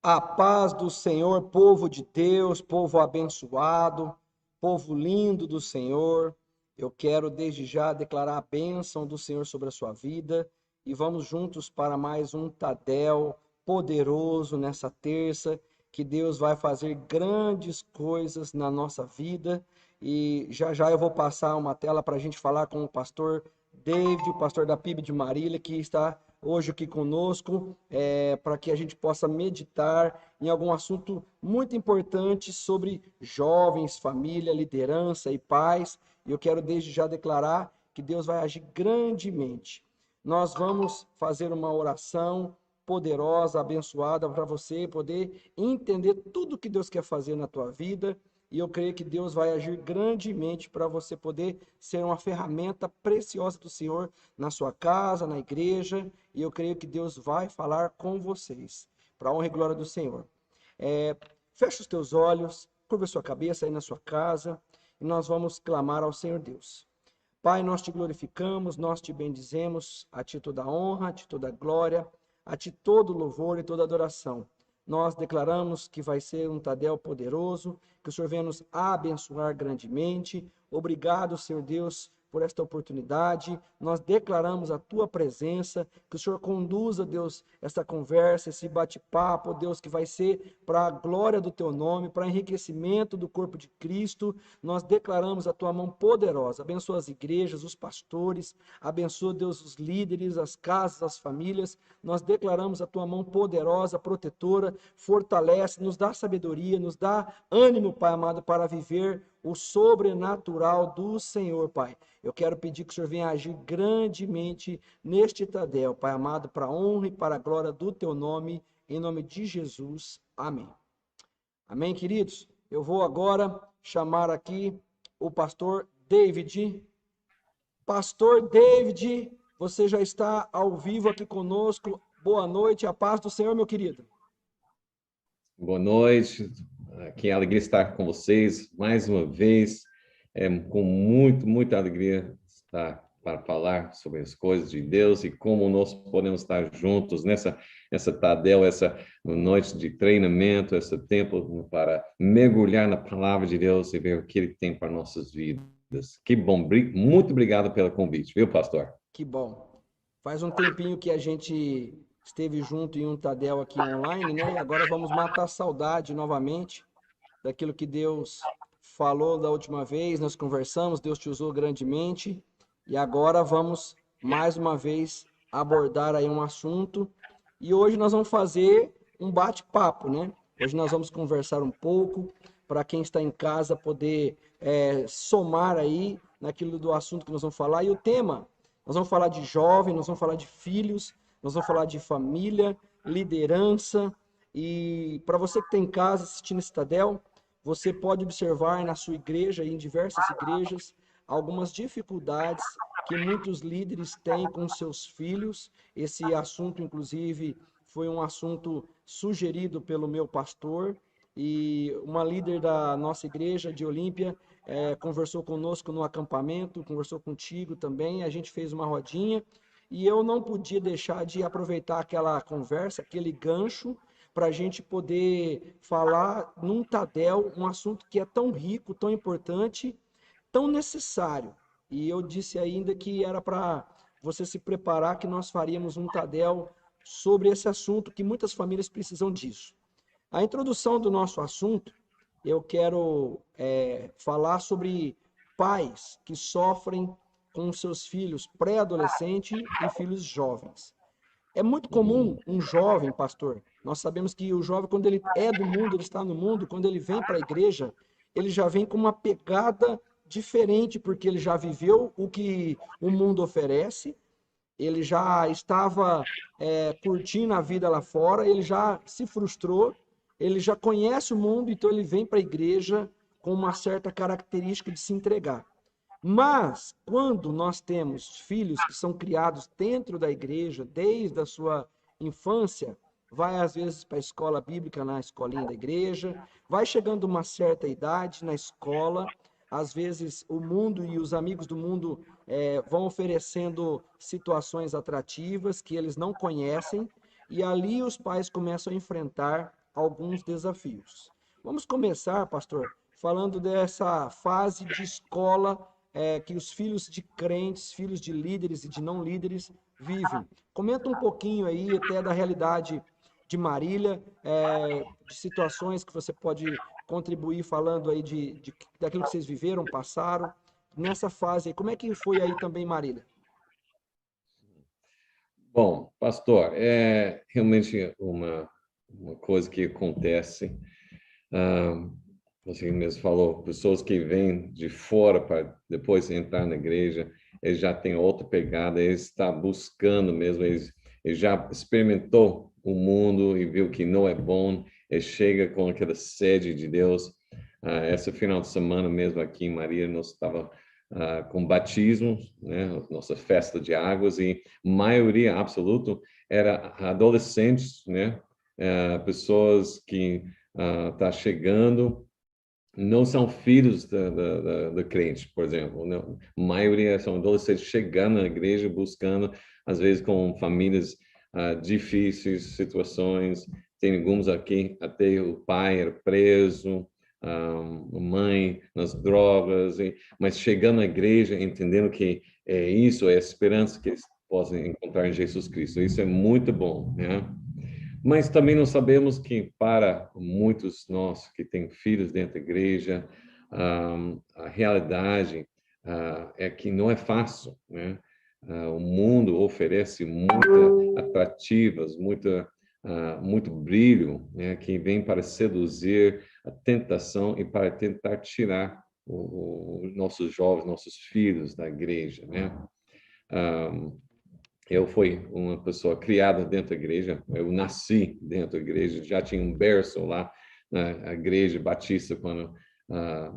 A paz do Senhor, povo de Deus, povo abençoado, povo lindo do Senhor. Eu quero desde já declarar a bênção do Senhor sobre a sua vida e vamos juntos para mais um Tadel poderoso nessa terça, que Deus vai fazer grandes coisas na nossa vida. E já já eu vou passar uma tela para a gente falar com o pastor David, o pastor da PIB de Marília, que está hoje aqui conosco, para que a gente possa meditar em algum assunto muito importante sobre jovens, família, liderança e paz. E eu quero desde já declarar que Deus vai agir grandemente. Nós vamos fazer uma oração poderosa, abençoada, para você poder entender tudo que Deus quer fazer na tua vida. E eu creio que Deus vai agir grandemente para você poder ser uma ferramenta preciosa do Senhor na sua casa, na igreja. E eu creio que Deus vai falar com vocês, para a honra e glória do Senhor. Feche os teus olhos, curva a sua cabeça aí na sua casa, e nós vamos clamar ao Senhor Deus. Pai, nós te glorificamos, nós te bendizemos, a ti toda a honra, a ti toda a glória, a ti todo o louvor e toda a adoração. Nós declaramos que vai ser um Tadel poderoso, que o Senhor venha nos abençoar grandemente. Obrigado, Senhor Deus, por esta oportunidade. Nós declaramos a tua presença, que o Senhor conduza, Deus, essa conversa, esse bate-papo, Deus, que vai ser para a glória do teu nome, para enriquecimento do corpo de Cristo. Nós declaramos a tua mão poderosa. Abençoa as igrejas, os pastores, abençoa, Deus, os líderes, as casas, as famílias. Nós declaramos a tua mão poderosa, protetora, fortalece, nos dá sabedoria, nos dá ânimo, Pai amado, para viver o sobrenatural do Senhor, Pai. Eu quero pedir que o Senhor venha agir grandemente neste Tadel, Pai amado, para a honra e para a glória do teu nome, em nome de Jesus. Amém. Amém, queridos? Eu vou agora chamar aqui o pastor David. Pastor David, você já está ao vivo aqui conosco. Boa noite, a paz do Senhor, meu querido. Boa noite, que alegria estar com vocês mais uma vez, com muita alegria estar para falar sobre as coisas de Deus e como nós podemos estar juntos nessa Tadel, essa noite de treinamento, esse tempo para mergulhar na palavra de Deus e ver o que Ele tem para nossas vidas. Que bom, muito obrigado pelo convite, viu, pastor? Que bom. Faz um tempinho que a gente esteve junto em um Tadel aqui online, né? E agora vamos matar a saudade novamente daquilo que Deus falou da última vez, nós conversamos, Deus te usou grandemente, e agora vamos mais uma vez abordar aí um assunto, e hoje nós vamos fazer um bate-papo, né? Hoje nós vamos conversar um pouco, para quem está em casa poder somar aí naquilo do assunto que nós vamos falar, e o tema, nós vamos falar de jovem, nós vamos falar de filhos, nós vamos falar de família, liderança. E para você que está em casa assistindo esse Tadel, você pode observar na sua igreja e em diversas igrejas algumas dificuldades que muitos líderes têm com seus filhos. Esse assunto, inclusive, foi um assunto sugerido pelo meu pastor e uma líder da nossa igreja de Olímpia conversou conosco no acampamento, conversou contigo também. A gente fez uma rodinha e eu não podia deixar de aproveitar aquela conversa, aquele gancho, para a gente poder falar num Tadel, um assunto que é tão rico, tão importante, tão necessário. E eu disse ainda que era para você se preparar, que nós faríamos um Tadel sobre esse assunto, que muitas famílias precisam disso. A introdução do nosso assunto, eu quero falar sobre pais que sofrem com seus filhos pré-adolescente e filhos jovens. É muito comum um jovem, pastor, nós sabemos que o jovem, quando ele é do mundo, ele está no mundo, quando ele vem para a igreja, ele já vem com uma pegada diferente, porque ele já viveu o que o mundo oferece, ele já estava curtindo a vida lá fora, ele já se frustrou, ele já conhece o mundo, então ele vem para a igreja com uma certa característica de se entregar. Mas, quando nós temos filhos que são criados dentro da igreja, desde a sua infância, vai às vezes para a escola bíblica na escolinha da igreja, vai chegando uma certa idade na escola, às vezes o mundo e os amigos do mundo vão oferecendo situações atrativas que eles não conhecem, e ali os pais começam a enfrentar alguns desafios. Vamos começar, pastor, falando dessa fase de escola que os filhos de crentes, filhos de líderes e de não líderes vivem. Comenta um pouquinho aí até da realidade de Marília, de situações que você pode contribuir falando aí daquilo que vocês viveram, passaram, nessa fase aí. Como é que foi aí também, Marília? Bom, pastor, é realmente uma coisa que acontece. Ah, você mesmo falou, pessoas que vêm de fora para depois entrar na igreja, eles já têm outra pegada, eles estão buscando mesmo, eles já experimentou o mundo e viu que não é bom, ele chega com aquela sede de Deus. Esse final de semana mesmo aqui em Maria, nós estava com batismo, né, nossa festa de águas, e maioria absoluta era adolescentes, né, pessoas que tá chegando, não são filhos da crente, por exemplo. Não. A maioria são adolescentes chegando na igreja, buscando, às vezes com famílias difíceis, situações. Tem alguns aqui, até o pai era preso, a mãe nas drogas, mas chegando na igreja, entendendo que é isso, é a esperança que eles possam encontrar em Jesus Cristo. Isso é muito bom, né? Mas também nós sabemos que para muitos nós que têm filhos dentro da igreja, a realidade é que não é fácil, né? O mundo oferece muitas atrativas, muito brilho, né? Que vem para seduzir a tentação e para tentar tirar os nossos jovens, nossos filhos da igreja, né? Eu fui uma pessoa criada dentro da igreja, eu nasci dentro da igreja, já tinha um berço lá na igreja batista quando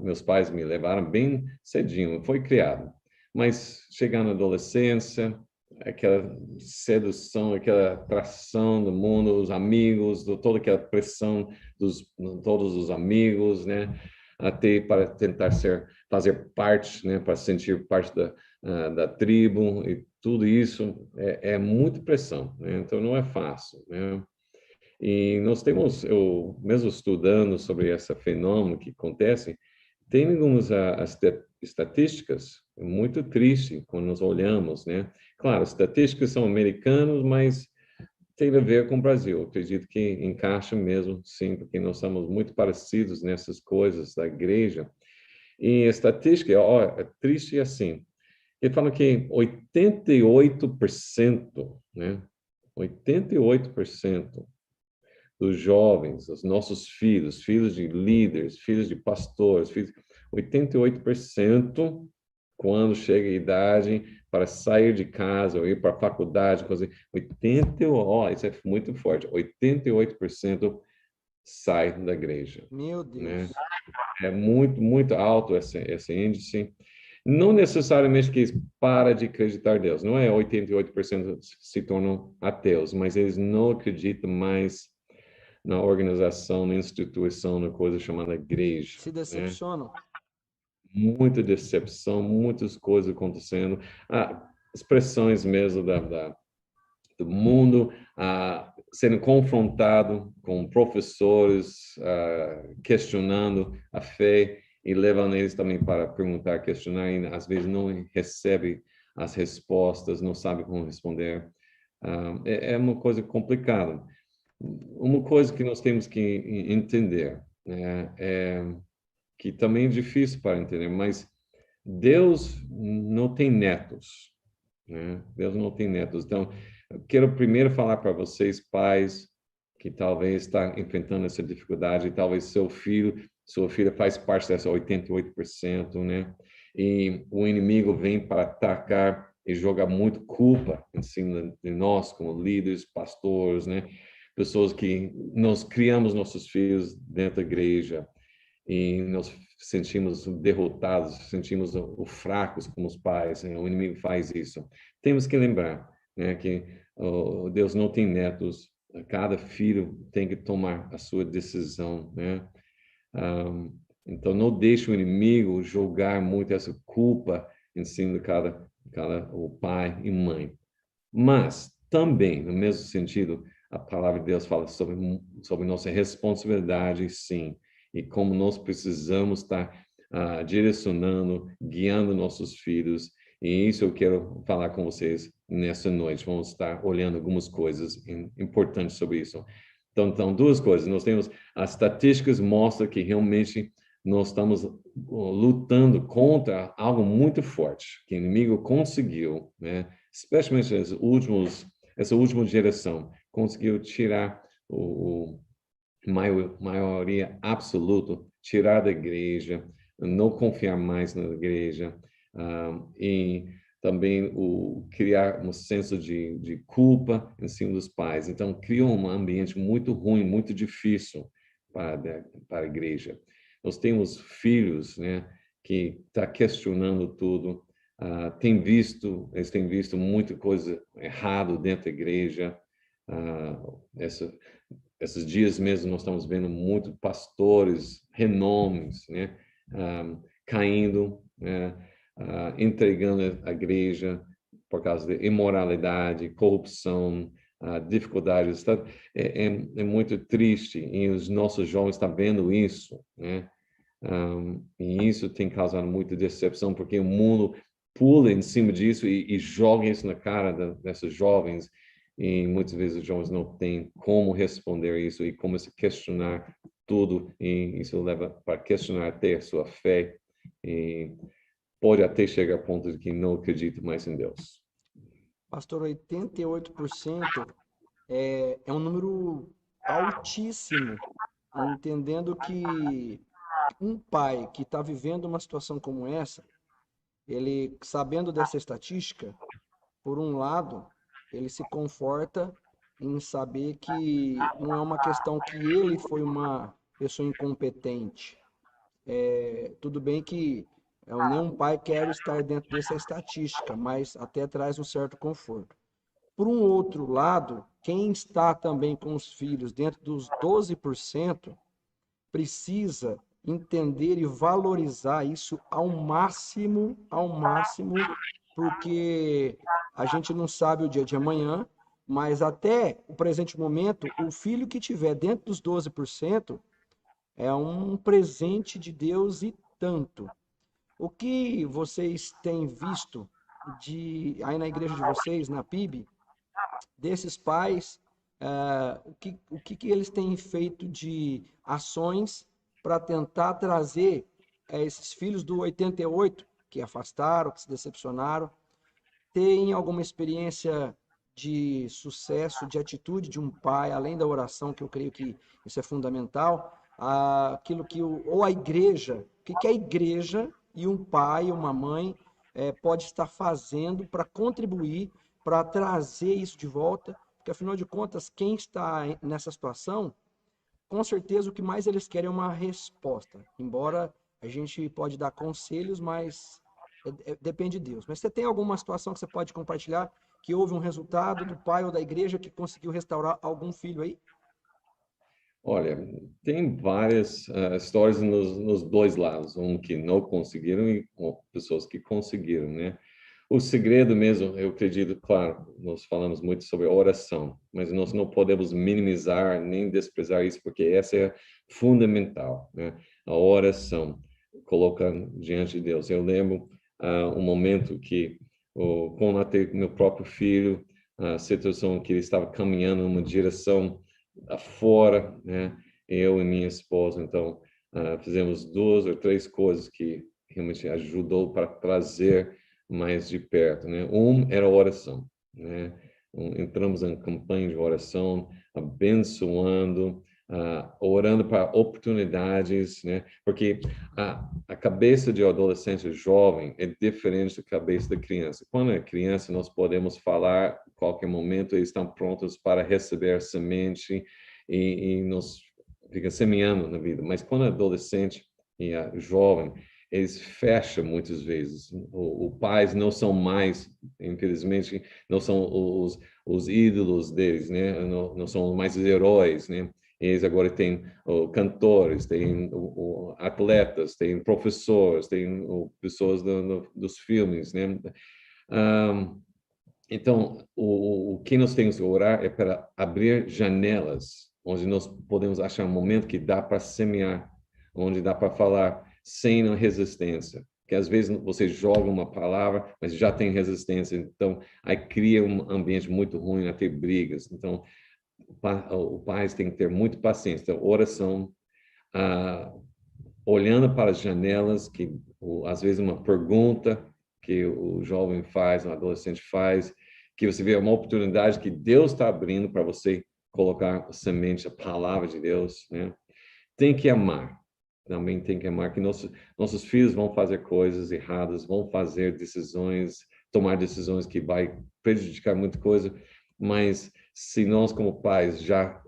meus pais me levaram bem cedinho, foi criado. Mas chegando na adolescência, aquela sedução, aquela atração do mundo, os amigos, toda aquela pressão dos todos os amigos, né? Até para tentar fazer parte, né? Para sentir parte da tribo, e tudo isso é muito pressão, né? Então não é fácil, né? E nós temos, eu mesmo estudando sobre esse fenômeno que acontece, tem algumas estatísticas muito tristes quando nós olhamos, né? Claro, as estatísticas são americanas, mas tem a ver com o Brasil. Eu acredito que encaixa mesmo, sim, porque nós somos muito parecidos nessas coisas da igreja. E a estatística, ó, é triste assim. Ele fala que 88%, né? 88% dos jovens, os nossos filhos, filhos de líderes, filhos de pastores, 88%, quando chega a idade para sair de casa ou ir para a faculdade, coisa, 80, ó, isso é muito forte, 88% sai da igreja, Meu né? Deus. É muito, muito alto esse índice. Não necessariamente que eles param de acreditar em Deus. Não é 88% se tornam ateus, mas eles não acreditam mais na organização, na instituição, na coisa chamada igreja, Se né? decepcionam. Muita decepção, muitas coisas acontecendo. Expressões mesmo do mundo, sendo confrontado com professores, questionando a fé e levando eles também para perguntar, questionar, e às vezes não recebe as respostas, não sabe como responder. É uma coisa complicada. Uma coisa que nós temos que entender, né, que também é difícil para entender, mas Deus não tem netos, né? Deus não tem netos. Então, eu quero primeiro falar para vocês, pais, que talvez está enfrentando essa dificuldade, talvez seu filho, sua filha faz parte dessa 88%, né? E o inimigo vem para atacar e jogar muito culpa em cima de nós, como líderes, pastores, né? Pessoas que nós criamos nossos filhos dentro da igreja e nós sentimos derrotados, sentimos o fracos como os pais, né? O inimigo faz isso. Temos que lembrar, né, que Deus não tem netos, cada filho tem que tomar a sua decisão, né? Então não deixe o inimigo jogar muito essa culpa em cima de cada o pai e mãe. Mas também, no mesmo sentido, a palavra de Deus fala sobre nossa responsabilidade, sim, e como nós precisamos estar direcionando, guiando nossos filhos. E isso eu quero falar com vocês nessa noite. Vamos estar olhando algumas coisas importantes sobre isso. Então, duas coisas. Nós temos as estatísticas mostram que realmente nós estamos lutando contra algo muito forte que o inimigo conseguiu, né? Especialmente essa última geração, conseguiu tirar o maioria absoluta, tirar da igreja, não confiar mais na igreja, e também criar um senso de culpa em cima dos pais. Então, criou um ambiente muito ruim, muito difícil para a igreja. Nós temos filhos, né, que tá questionando tudo, eles têm visto muita coisa errada dentro da igreja. Essa esses dias mesmo nós estamos vendo muitos pastores, renomes, né, caindo, né, entregando a igreja por causa de imoralidade, corrupção, dificuldades. Tá? É muito triste e os nossos jovens estão vendo isso, né? E isso tem causado muita decepção porque o mundo pula em cima disso e joga isso na cara dessas jovens e muitas vezes os jovens não têm como responder isso e como se questionar tudo e isso leva para questionar até a sua fé e pode até chegar ao ponto de que não acredita mais em Deus. Pastor, 88% é um número altíssimo, entendendo que um pai que está vivendo uma situação como essa, ele, sabendo dessa estatística, por um lado, ele se conforta em saber que não é uma questão que ele foi uma pessoa incompetente. Tudo bem que nenhum pai quer estar dentro dessa estatística, mas até traz um certo conforto. Por um outro lado, quem está também com os filhos dentro dos 12% precisa entender e valorizar isso ao máximo, porque a gente não sabe o dia de amanhã, mas até o presente momento, o filho que tiver dentro dos 12% é um presente de Deus e tanto. O que vocês têm visto aí na igreja de vocês, na PIB, desses pais, o que eles têm feito de ações para tentar trazer esses filhos do 88 que afastaram, que se decepcionaram, tem alguma experiência de sucesso, de atitude de um pai, além da oração, que eu creio que isso é fundamental, aquilo que ou a igreja, o que a igreja e um pai, uma mãe pode estar fazendo para contribuir, para trazer isso de volta, porque afinal de contas, quem está nessa situação com certeza o que mais eles querem é uma resposta. Embora a gente pode dar conselhos, mas depende de Deus. Mas você tem alguma situação que você pode compartilhar que houve um resultado do pai ou da igreja que conseguiu restaurar algum filho aí? Olha, tem várias histórias nos dois lados, um que não conseguiram e pessoas que conseguiram, né? O segredo mesmo, eu acredito, claro, nós falamos muito sobre oração, mas nós não podemos minimizar nem desprezar isso, porque essa é fundamental, né? A oração, colocando diante de Deus. Eu lembro um momento que, quando eu tive meu próprio filho, a situação que ele estava caminhando numa direção afora, né? Eu e minha esposa, então, fizemos duas ou três coisas que realmente ajudou para trazer mais de perto, né? Era a oração, né? Entramos em campanha de oração, abençoando, orando para oportunidades, né? Porque a cabeça de adolescente jovem é diferente da cabeça da criança. Quando é criança, nós podemos falar a qualquer momento, eles estão prontos para receber a semente e nos fica semeando na vida. Mas quando é adolescente e jovem, eles fecham muitas vezes. Os pais não são mais, infelizmente, não são os ídolos deles, né? Não são mais os heróis, né? Eles agora têm cantores, têm atletas, têm professores, têm pessoas dos filmes, né? Então, o que nós temos que orar é para abrir janelas, onde nós podemos achar um momento que dá para semear, onde dá para falar sem resistência. Porque às vezes você joga uma palavra, mas já tem resistência. Então, aí cria um ambiente muito ruim, até brigas. Então, o pai tem que ter muito paciência. Então, oração, olhando para as janelas, que às vezes uma pergunta que o jovem faz, um adolescente faz, que você vê uma oportunidade que Deus está abrindo para você colocar a semente, a palavra de Deus, né? Tem que amar, também tem que amar, que nossos filhos vão fazer coisas erradas, vão fazer decisões, tomar decisões que vai prejudicar muita coisa, mas se nós como pais já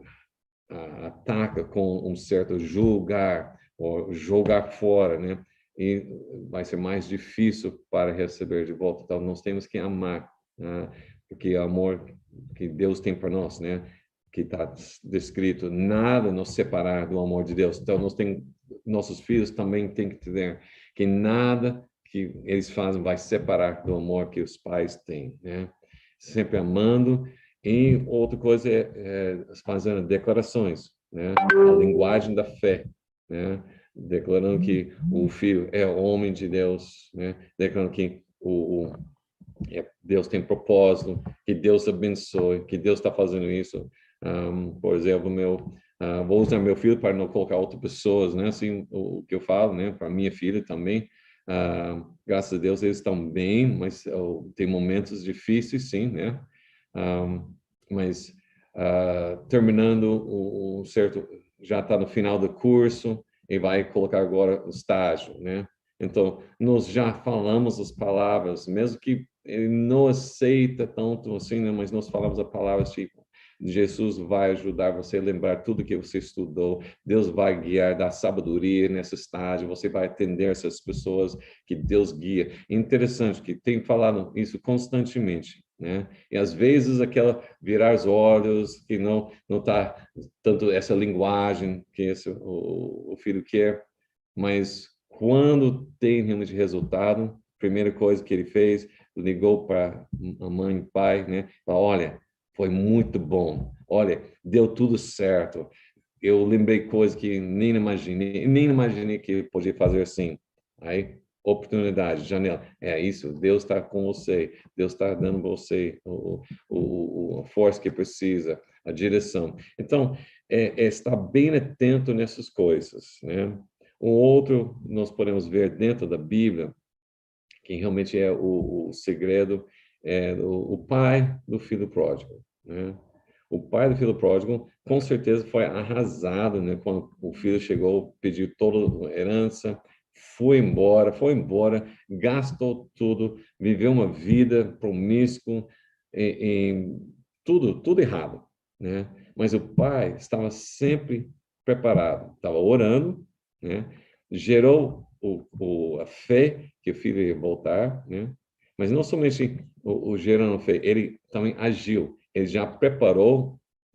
ataca com um certo julgar ou jogar fora, né? E vai ser mais difícil para receber de volta. Então, nós temos que amar, né? Porque o amor que Deus tem para nós, né? Que está descrito, nada nos separar do amor de Deus. Então, nossos filhos também têm que ter que nada que eles fazem vai separar do amor que os pais têm, né? Sempre amando. E outra coisa é fazendo declarações, né? A linguagem da fé, né? Declarando que o filho é homem de Deus, né? Declarando que Deus tem propósito, que Deus abençoe, que Deus está fazendo isso. Por exemplo, vou usar meu filho para não colocar outras pessoas, né? Assim, o que eu falo, né? Para minha filha também. Graças a Deus eles estão bem, mas tem momentos difíceis, sim, né? Mas terminando o certo, já está no final do curso e vai colocar agora o estágio, né? Então, nós já falamos as palavras, mesmo que ele não aceita tanto assim, né? Mas nós falamos as palavras tipo, Jesus vai ajudar você a lembrar tudo que você estudou, Deus vai guiar, dar sabedoria nessa estágio, você vai atender essas pessoas que Deus guia. Interessante que tem falado isso constantemente, né? E às vezes aquela virar os olhos, que não está tanto essa linguagem que o filho quer, mas quando tem realmente resultado, primeira coisa que ele fez, ligou para a mãe e pai, né? Falou, olha, foi muito bom. Olha, deu tudo certo. Eu lembrei coisas que nem imaginei que podia fazer assim. Aí, oportunidade, janela. É isso, Deus está com você. Deus está dando você a força que precisa, a direção. Então, estar bem atento nessas coisas, né? Um outro, nós podemos ver dentro da Bíblia, que realmente é o segredo, é o pai do filho pródigo, né? O pai do filho pródigo, com certeza, foi arrasado, né? Quando o filho chegou, pediu toda a herança, foi embora, gastou tudo, viveu uma vida promíscua, tudo errado, né? Mas o pai estava sempre preparado, estava orando, né? Gerou a fé que o filho ia voltar, né? Mas não somente o gerando fé, ele também agiu. Ele já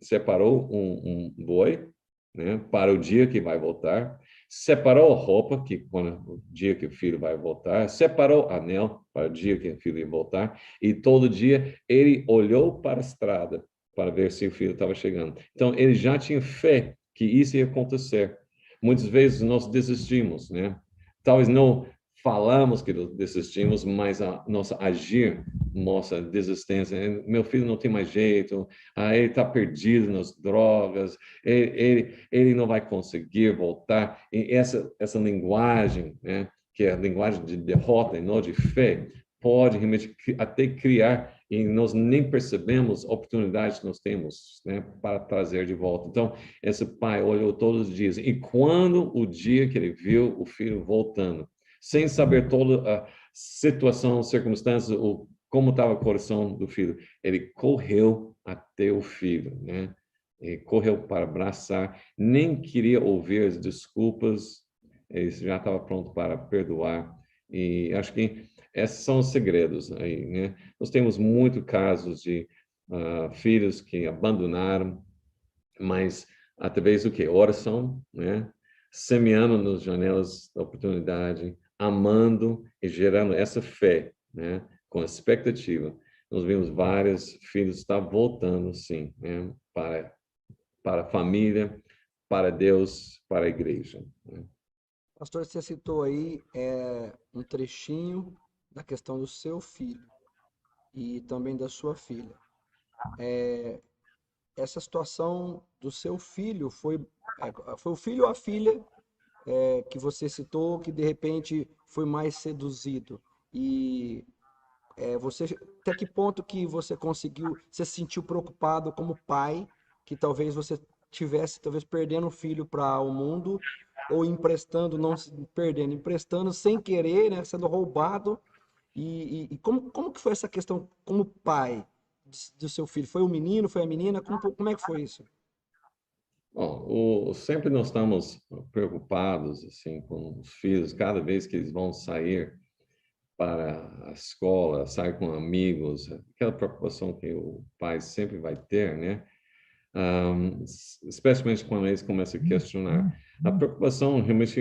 separou um boi, né, para o dia que vai voltar, separou a roupa, que quando o dia que o filho vai voltar, separou o anel para o dia que o filho ia voltar, e todo dia ele olhou para a estrada para ver se o filho estava chegando. Então, ele já tinha fé que isso ia acontecer. Muitas vezes nós desistimos, né? Talvez não falamos que desistimos, mas a nossa agir, nossa desistência. Meu filho não tem mais jeito, ele está perdido nas drogas, ele não vai conseguir voltar. E essa linguagem, né, que é a linguagem de derrota e não de fé, pode realmente até criar, e nós nem percebemos oportunidades que nós temos, né, para trazer de volta. Então, esse pai olhou todos os dias, e quando o dia que ele viu o filho voltando, sem saber toda a situação, circunstâncias, como estava o coração do filho, ele correu até o filho, né? Ele correu para abraçar, nem queria ouvir as desculpas, ele já estava pronto para perdoar. E acho que esses são os segredos aí, né? Nós temos muitos casos de filhos que abandonaram, mas através do que? Oração, né? Semeando nas janelas da oportunidade, amando e gerando essa fé, né? Com expectativa. Nós vimos vários filhos estar voltando, sim, né? Para a família, para Deus, para a igreja, né? Pastor, você citou aí um trechinho da questão do seu filho e também da sua filha. Essa situação do seu filho foi o filho ou a filha que você citou que de repente foi mais seduzido? E você, até que ponto que você conseguiu, você se sentiu preocupado como pai, que talvez você tivesse talvez perdendo o filho para o mundo ou emprestando, não perdendo, emprestando sem querer, né, sendo roubado. E como que foi essa questão como pai do seu filho? Foi o menino, foi a menina? Como é que foi isso? Bom, sempre nós estamos preocupados assim com os filhos, cada vez que eles vão sair para a escola, sair com amigos, aquela preocupação que o pai sempre vai ter, né? Um, Especialmente quando eles começam a questionar. A preocupação, realmente,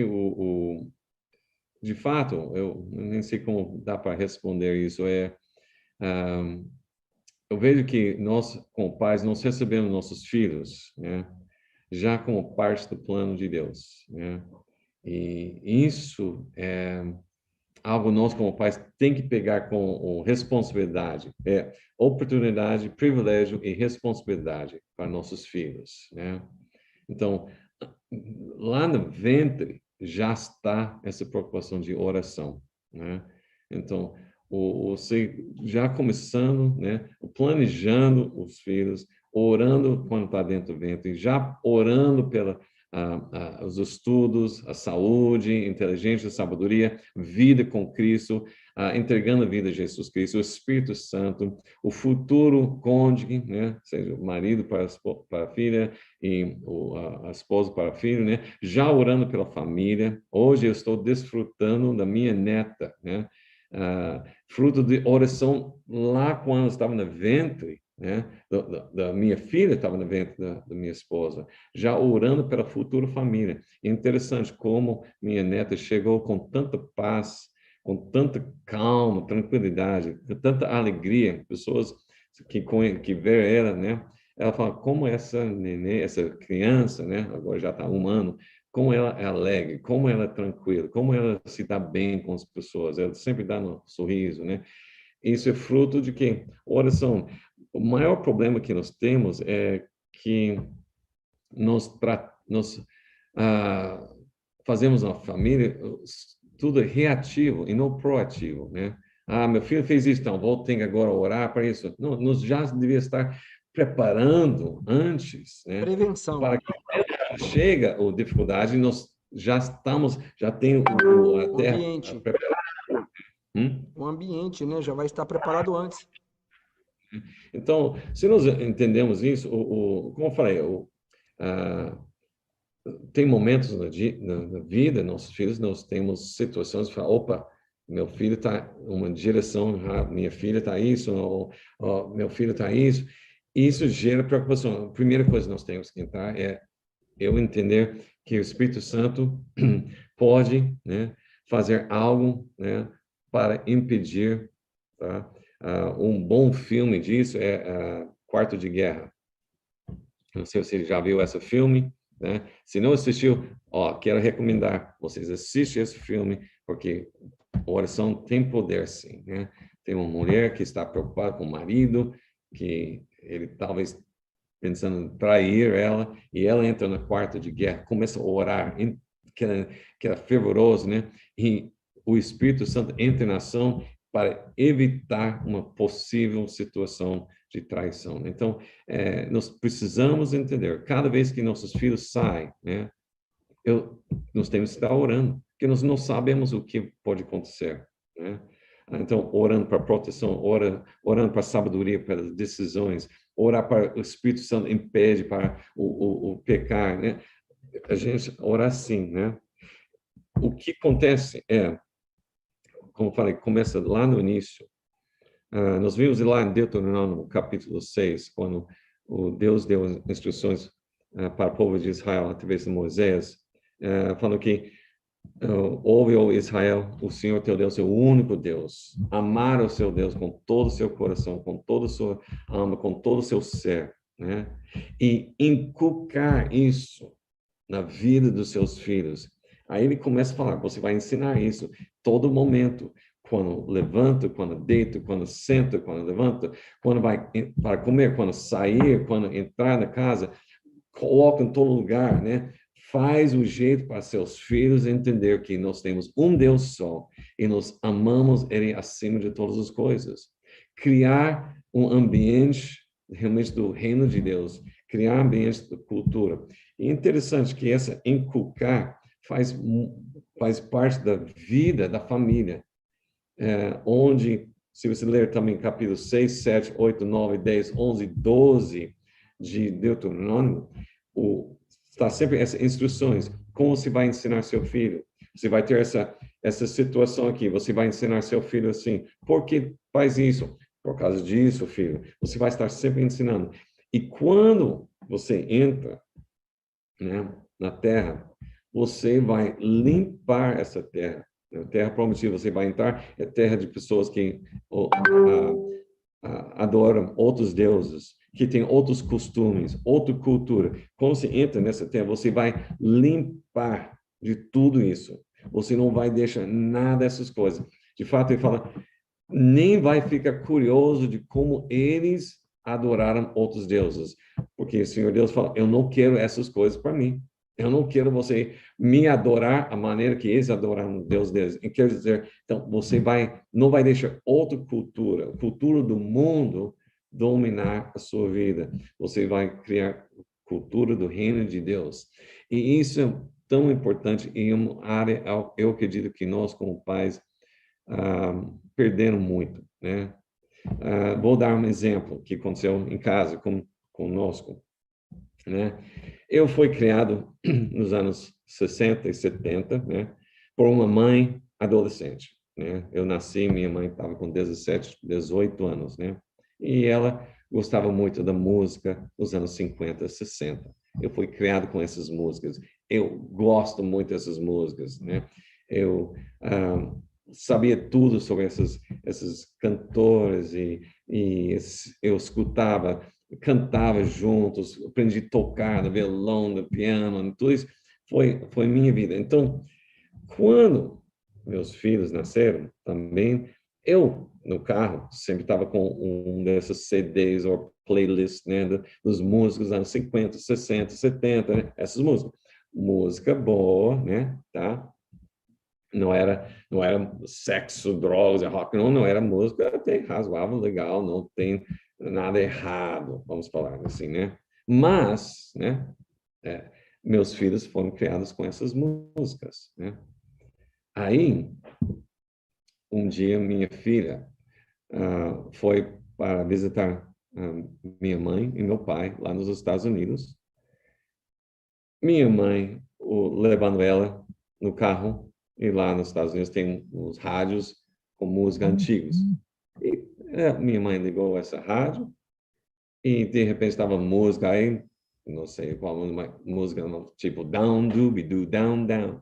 de fato, eu nem sei como dá para responder isso, um, eu vejo que nós, como pais, nós recebemos nossos filhos, né? Já como parte do plano de Deus, né? E isso é algo nós como pais tem que pegar com responsabilidade, oportunidade, privilégio e responsabilidade para nossos filhos, né? Então, lá no ventre já está essa preocupação de oração, né? Então, você já começando, né, planejando os filhos, orando quando está dentro do ventre, já orando pela os estudos, a saúde, inteligência, sabedoria, vida com Cristo, entregando a vida a Jesus Cristo, o Espírito Santo, o futuro cônjuge, né, seja o marido para a filha e a esposa para a filha, né, já orando pela família. Hoje eu estou desfrutando da minha neta, né, fruto de oração lá quando eu estava no ventre, né, da minha filha, estava no ventre da minha esposa, já orando pela futura família. E é interessante como minha neta chegou com tanta paz, com tanta calma, tranquilidade, com tanta alegria. Pessoas que vê ela, né, ela fala como essa neném, essa criança, né, agora já está 1 ano, como ela é alegre, como ela é tranquila, como ela se dá bem com as pessoas, ela sempre dá um sorriso, né? Isso é fruto de que oração. O maior problema que nós temos é que nós fazemos uma família tudo reativo e não proativo, né? Meu filho fez isso, então vou ter que agora orar para isso. Não, nós já devíamos estar preparando antes, né? Prevenção, Para que chega a dificuldade, nós já tem a o terra ambiente, preparada. Hum? o ambiente, né, já vai estar preparado antes. Então, se nós entendemos isso, como eu falei, tem momentos na vida, nossos filhos, nós temos situações que falam, opa, meu filho está uma direção, minha filha está isso, ou meu filho está isso. Isso gera preocupação. A primeira coisa que nós temos que entrar é eu entender que o Espírito Santo pode, né, fazer algo, né, para impedir, tá? Um bom filme disso é Quarto de Guerra. Não sei se você já viu esse filme, né? Se não assistiu, ó, quero recomendar vocês assistam esse filme, porque a oração tem poder, sim, né? Tem uma mulher que está preocupada com o marido, que ele talvez pensando em trair ela, e ela entra no quarto de guerra, começa a orar, que era fervoroso, né? E o Espírito Santo entra na ação para evitar uma possível situação de traição. Então, nós precisamos entender, cada vez que nossos filhos saem, né? Nós temos que estar orando, porque nós não sabemos o que pode acontecer, né? Então, orando para proteção, orando para sabedoria, para decisões, orar para o Espírito Santo impede para o pecar, né? A gente orar assim, né? O que acontece como eu falei, começa lá no início. Nós vimos lá em Deuteronômio, capítulo 6, quando o Deus deu instruções para o povo de Israel através de Moisés, falando que ouve, ó Israel, o Senhor teu Deus é o único Deus. Amar o seu Deus com todo o seu coração, com toda a sua alma, com todo o seu ser, né? E inculcar isso na vida dos seus filhos. Aí ele começa a falar, você vai ensinar isso todo momento, quando levanta, quando deita, quando senta, quando levanta, quando vai para comer, quando sair, quando entrar na casa, coloca em todo lugar, né? Faz o jeito para seus filhos entender que nós temos um Deus só e nós amamos Ele acima de todas as coisas. Criar um ambiente realmente do reino de Deus, criar um ambiente de cultura. E é interessante que essa inculcar faz parte da vida da família, onde, se você ler também capítulos 6, 7, 8, 9, 10, 11, 12 de Deuteronômio, está sempre essas instruções. Como você vai ensinar seu filho? Você vai ter essa situação aqui. Você vai ensinar seu filho assim. Por que faz isso? Por causa disso, filho. Você vai estar sempre ensinando. E quando você entra, né, na terra, você vai limpar essa terra. A terra prometida, você vai entrar, é terra de pessoas que adoram outros deuses, que têm outros costumes, outra cultura. Quando você entra nessa terra, você vai limpar de tudo isso. Você não vai deixar nada dessas coisas. De fato, ele fala, nem vai ficar curioso de como eles adoraram outros deuses. Porque o Senhor Deus fala, eu não quero essas coisas para mim. Eu não quero você me adorar a maneira que eles adoraram Deus deles. E quer dizer, então, você não vai deixar outra cultura, a cultura do mundo, dominar a sua vida. Você vai criar cultura do reino de Deus. E isso é tão importante em uma área, eu acredito que nós, como pais, perderam muito, né? Vou dar um exemplo que aconteceu em casa conosco, né? Eu fui criado nos anos 60 e 70, né, por uma mãe adolescente, né? Eu nasci, minha mãe estava com 17, 18 anos, né? E ela gostava muito da música dos anos 50, 60. Eu fui criado com essas músicas. Eu gosto muito dessas músicas, né? Eu sabia tudo sobre esses cantores e eu escutava, cantava juntos, aprendi a tocar no violão, no piano, tudo isso foi minha vida. Então, quando meus filhos nasceram, também eu no carro sempre estava com um desses CDs ou playlists, né, dos músicos dos anos 50, 60, 70, né, essas músicas. Música boa, né, tá? Não era sexo, drogas, rock, não era música até razoável, legal, não tem nada errado, vamos falar assim, né? Mas, né, meus filhos foram criados com essas músicas, né? Aí, um dia, minha filha foi para visitar minha mãe e meu pai lá nos Estados Unidos minha mãe levando ela no carro, e lá nos Estados Unidos tem uns rádios com música antigos. E minha mãe ligou essa rádio e de repente estava música aí, não sei qual música, tipo Down Dooby Doo, Down Down.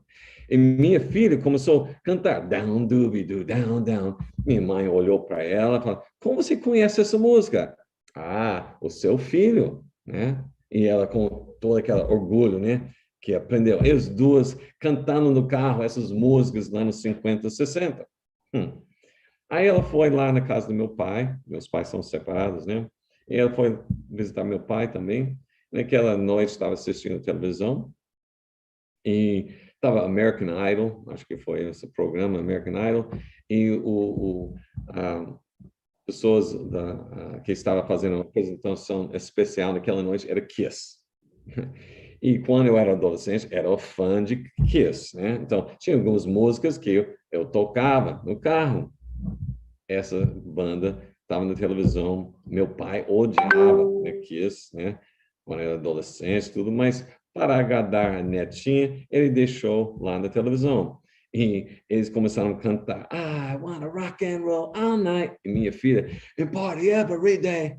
E minha filha começou a cantar Down Dooby Doo, Down Down. Minha mãe olhou para ela e falou: Como você conhece essa música? Ah, o seu filho, né? E ela com todo aquele orgulho, né? Que aprendeu. E as duas cantando no carro essas músicas lá nos 50, 60. Aí ela foi lá na casa do meu pai, meus pais são separados, né? E ela foi visitar meu pai também. Naquela noite estava assistindo televisão e estava American Idol, acho que foi esse programa American Idol, e pessoas que estavam fazendo uma apresentação especial naquela noite era Kiss. E quando eu era adolescente, era fã de Kiss, né? Então, tinha algumas músicas que eu tocava no carro. Essa banda estava na televisão. Meu pai odiava, né, Kiss, né? Quando eu era adolescente, tudo, mas para agradar a netinha, ele deixou lá na televisão. E eles começaram a cantar, I wanna rock and roll all night. E minha filha, and party every day.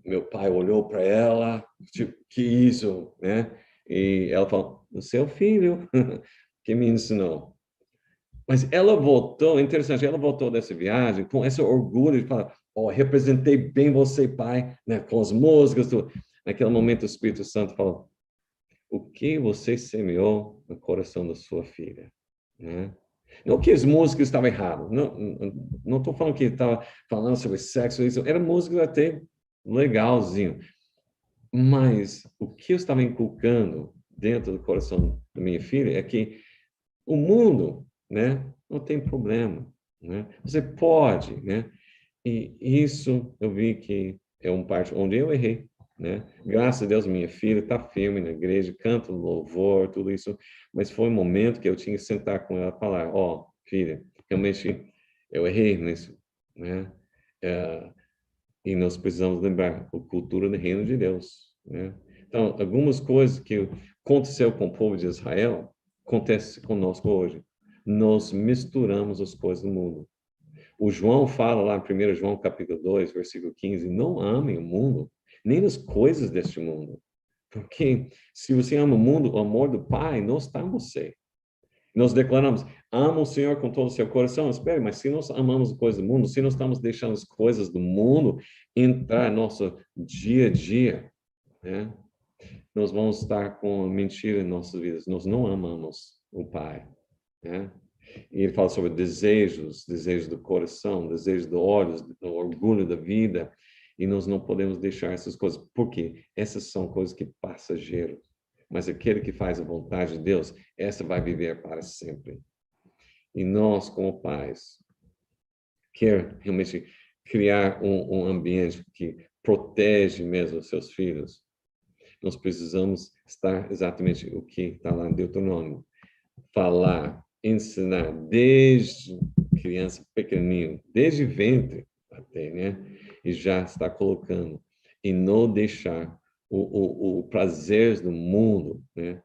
Meu pai olhou para ela, tipo, que isso, né? E ela falou, o seu filho que me ensinou. Mas ela voltou, interessante, ela voltou dessa viagem com esse orgulho de falar, oh, representei bem você, pai, né, com as músicas, tudo. Naquele momento o Espírito Santo falou, o que você semeou no coração da sua filha, né? Não que as músicas estavam erradas, não estou falando que estava falando sobre sexo, isso era música até legalzinho, mas o que eu estava inculcando dentro do coração da minha filha é que o mundo, né, não tem problema, né? Você pode, né? E isso eu vi que é um parte onde eu errei, né? Graças a Deus minha filha está firme na igreja, canta louvor, tudo isso, mas foi um momento que eu tinha que sentar com ela e falar, ó, oh, filha, realmente eu errei nisso, né? E nós precisamos lembrar a cultura do reino de Deus, né? Então, algumas coisas que aconteceu com o povo de Israel acontece conosco hoje. Nós misturamos as coisas do mundo. O João fala lá em 1 João capítulo 2, versículo 15, não amem o mundo, nem as coisas deste mundo. Porque se você ama o mundo, o amor do Pai não está em você. Nós declaramos, ama o Senhor com todo o seu coração. Espere, mas se nós amamos as coisas do mundo, se nós estamos deixando as coisas do mundo entrar no nosso dia a dia, né? Nós vamos estar com mentira em nossas vidas. Nós não amamos o Pai, né? E ele fala sobre desejos do coração, desejos do olhos, do orgulho da vida. E nós não podemos deixar essas coisas, porque essas são coisas que passageiras. Mas aquele que faz a vontade de Deus, essa vai viver para sempre. E nós, como pais, quer realmente criar um ambiente que protege mesmo os seus filhos, nós precisamos estar exatamente o que está lá em Deuteronômio. Falar, ensinar desde criança pequenininho, desde ventre até, né? E já está colocando. E não deixar o prazer do mundo, né?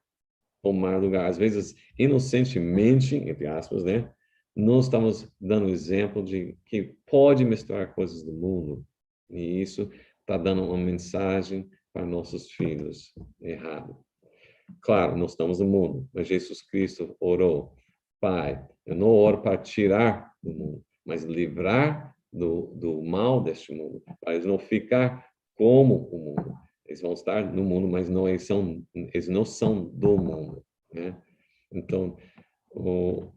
Tomar lugar. Às vezes, inocentemente, entre aspas, né? Nós estamos dando exemplo de que pode misturar coisas do mundo. E isso está dando uma mensagem para nossos filhos errado. Claro, nós estamos no mundo, mas Jesus Cristo orou, Pai, eu não oro para tirar do mundo, mas livrar do mal deste mundo, para eles não ficar como o mundo. Eles vão estar no mundo, mas não eles não são do mundo, né? Então,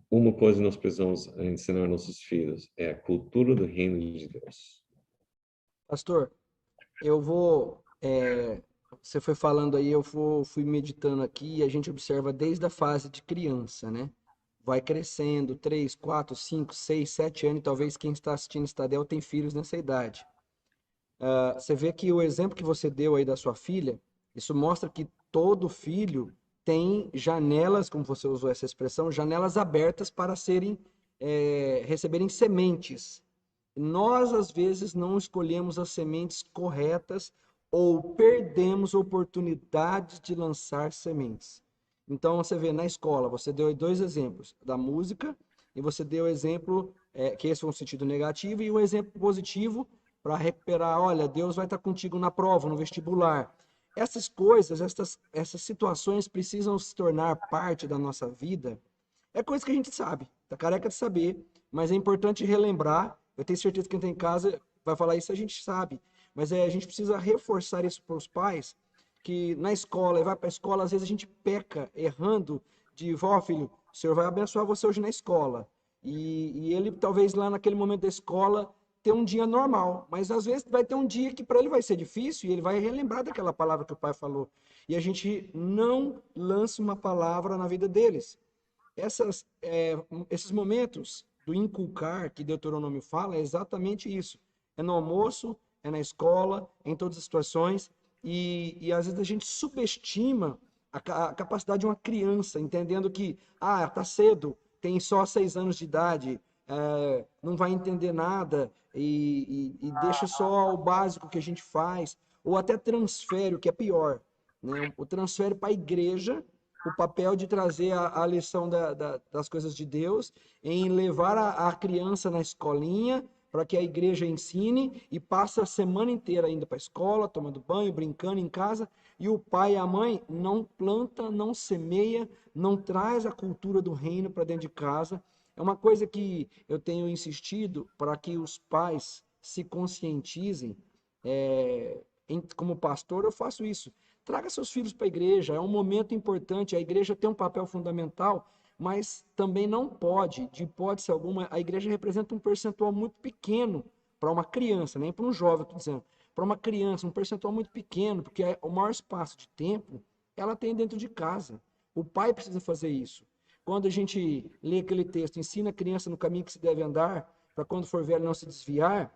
uma coisa nós precisamos ensinar nossos filhos é a cultura do reino de Deus. Pastor, eu vou. Você foi falando aí, fui meditando aqui e a gente observa desde a fase de criança, né? Vai crescendo, 3, 4, 5, 6, 7 anos, e talvez quem está assistindo Estadel tem filhos nessa idade. Você vê que o exemplo que você deu aí da sua filha, isso mostra que todo filho tem janelas, como você usou essa expressão, janelas abertas para receberem sementes. Nós, às vezes, não escolhemos as sementes corretas ou perdemos oportunidades de lançar sementes. Então, você vê na escola, você deu dois exemplos, da música, e você deu o exemplo, que esse foi um sentido negativo, e o exemplo positivo para recuperar, olha, Deus vai estar contigo na prova, no vestibular. Essas coisas, essas situações precisam se tornar parte da nossa vida. É coisa que a gente sabe, tá careca de saber, mas é importante relembrar. Eu tenho certeza que quem está em casa vai falar isso, a gente sabe. Mas a gente precisa reforçar isso para os pais, que na escola, vai para a escola, às vezes a gente peca errando de, ó, filho, o Senhor vai abençoar você hoje na escola. E ele talvez lá naquele momento da escola ter um dia normal, mas às vezes vai ter um dia que para ele vai ser difícil e ele vai relembrar daquela palavra que o pai falou. E a gente não lança uma palavra na vida deles. Esses momentos do inculcar que Deuteronômio fala é exatamente isso. É no almoço, é na escola, é em todas as situações, e às vezes a gente subestima a capacidade de uma criança, entendendo que, tá cedo, tem só 6 anos de idade, não vai entender nada, e deixa só o básico que a gente faz, ou até transfere, o que é pior, né? O transfere para a igreja o papel de trazer a lição das coisas de Deus, em levar a criança na escolinha, para que a igreja ensine, e passa a semana inteira indo para a escola, tomando banho, brincando em casa, e o pai e a mãe não planta, não semeia, não traz a cultura do reino para dentro de casa. É uma coisa que eu tenho insistido para que os pais se conscientizem. Como pastor, eu faço isso. Traga seus filhos para a igreja, é um momento importante. A igreja tem um papel fundamental, mas também não pode, de hipótese alguma, a igreja representa um percentual muito pequeno para uma criança, nem para um jovem, estou dizendo, para uma criança, um percentual muito pequeno, porque o maior espaço de tempo ela tem dentro de casa. O pai precisa fazer isso. Quando a gente lê aquele texto, ensina a criança no caminho que se deve andar, para quando for velho não se desviar,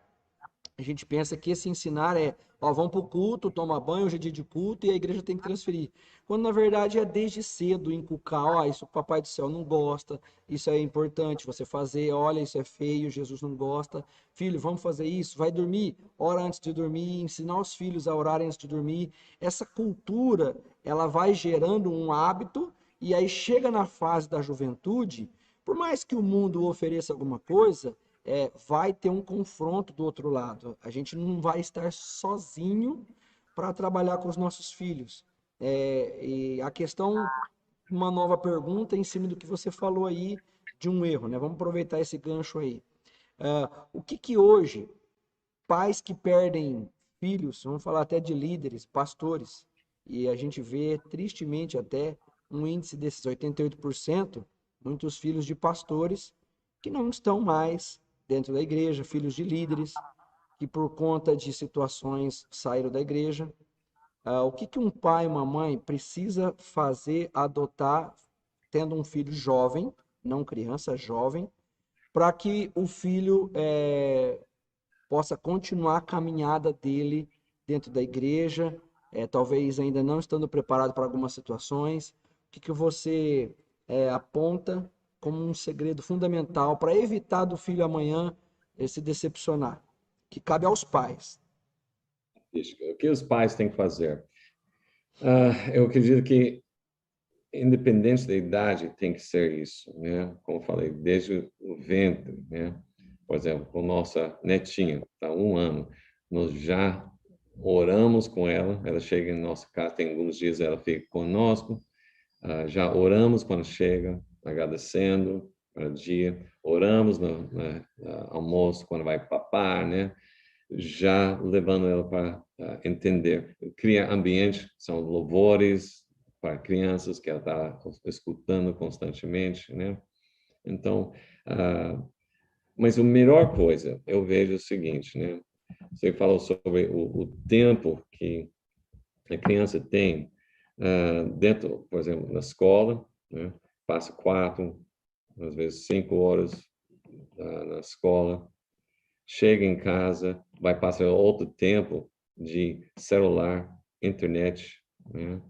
a gente pensa que esse ensinar ó, vão para o culto, toma banho, hoje é dia de culto e a igreja tem que transferir. Quando na verdade é desde cedo inculcar, ó, isso o Papai do Céu não gosta, isso é importante você fazer, olha, isso é feio, Jesus não gosta. Filho, vamos fazer isso, vai dormir, ora antes de dormir, ensinar os filhos a orarem antes de dormir. Essa cultura, ela vai gerando um hábito e aí chega na fase da juventude, por mais que o mundo ofereça alguma coisa, vai ter um confronto do outro lado. A gente não vai estar sozinho para trabalhar com os nossos filhos. E a questão, uma nova pergunta em cima do que você falou aí de um erro, né? Vamos aproveitar esse gancho aí. O que que hoje pais que perdem filhos, vamos falar até de líderes, pastores, e a gente vê tristemente até um índice desses 88%, muitos filhos de pastores que não estão mais dentro da igreja, filhos de líderes que por conta de situações saíram da igreja. O que que um pai e uma mãe precisa fazer, adotar, tendo um filho jovem, não criança, jovem, para que o filho possa continuar a caminhada dele dentro da igreja, talvez ainda não estando preparado para algumas situações. O que que você aponta como um segredo fundamental para evitar do filho amanhã se decepcionar? Que cabe aos pais. O que os pais têm que fazer? Eu acredito que, independente da idade, tem que ser isso, né? Como eu falei, desde o ventre, né? Por exemplo, com nossa netinha, está 1 ano, nós já oramos com ela, ela chega em nossa casa, tem alguns dias ela fica conosco, já oramos quando chega, agradecendo para o dia, oramos no almoço quando vai papar, né? Já levando ela para entender. Cria ambiente, são louvores para crianças que ela está escutando constantemente, né? Então, mas a melhor coisa, eu vejo o seguinte, né? Você falou sobre o tempo que a criança tem dentro, por exemplo, na escola, né? Passa 4, às vezes 5 horas na escola, chega em casa, vai passar outro tempo de celular, internet, né?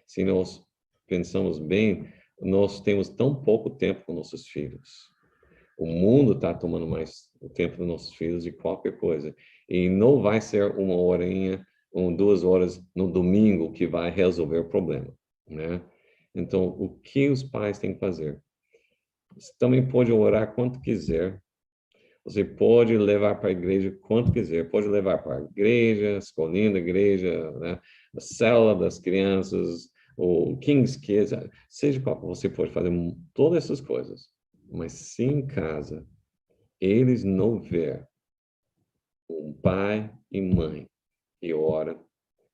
Se nós pensamos bem, nós temos tão pouco tempo com nossos filhos. O mundo está tomando mais o tempo dos nossos filhos de qualquer coisa. E não vai ser uma horinha duas horas no domingo que vai resolver o problema, né? Então, o que os pais têm que fazer? Você também pode orar quanto quiser. Você pode levar para a igreja quanto quiser. Pode levar para a igreja, a escolinha da igreja, né? A célula das crianças, o King's Kids, seja qual, você pode fazer todas essas coisas. Mas se em casa eles não ver um pai e mãe que ora,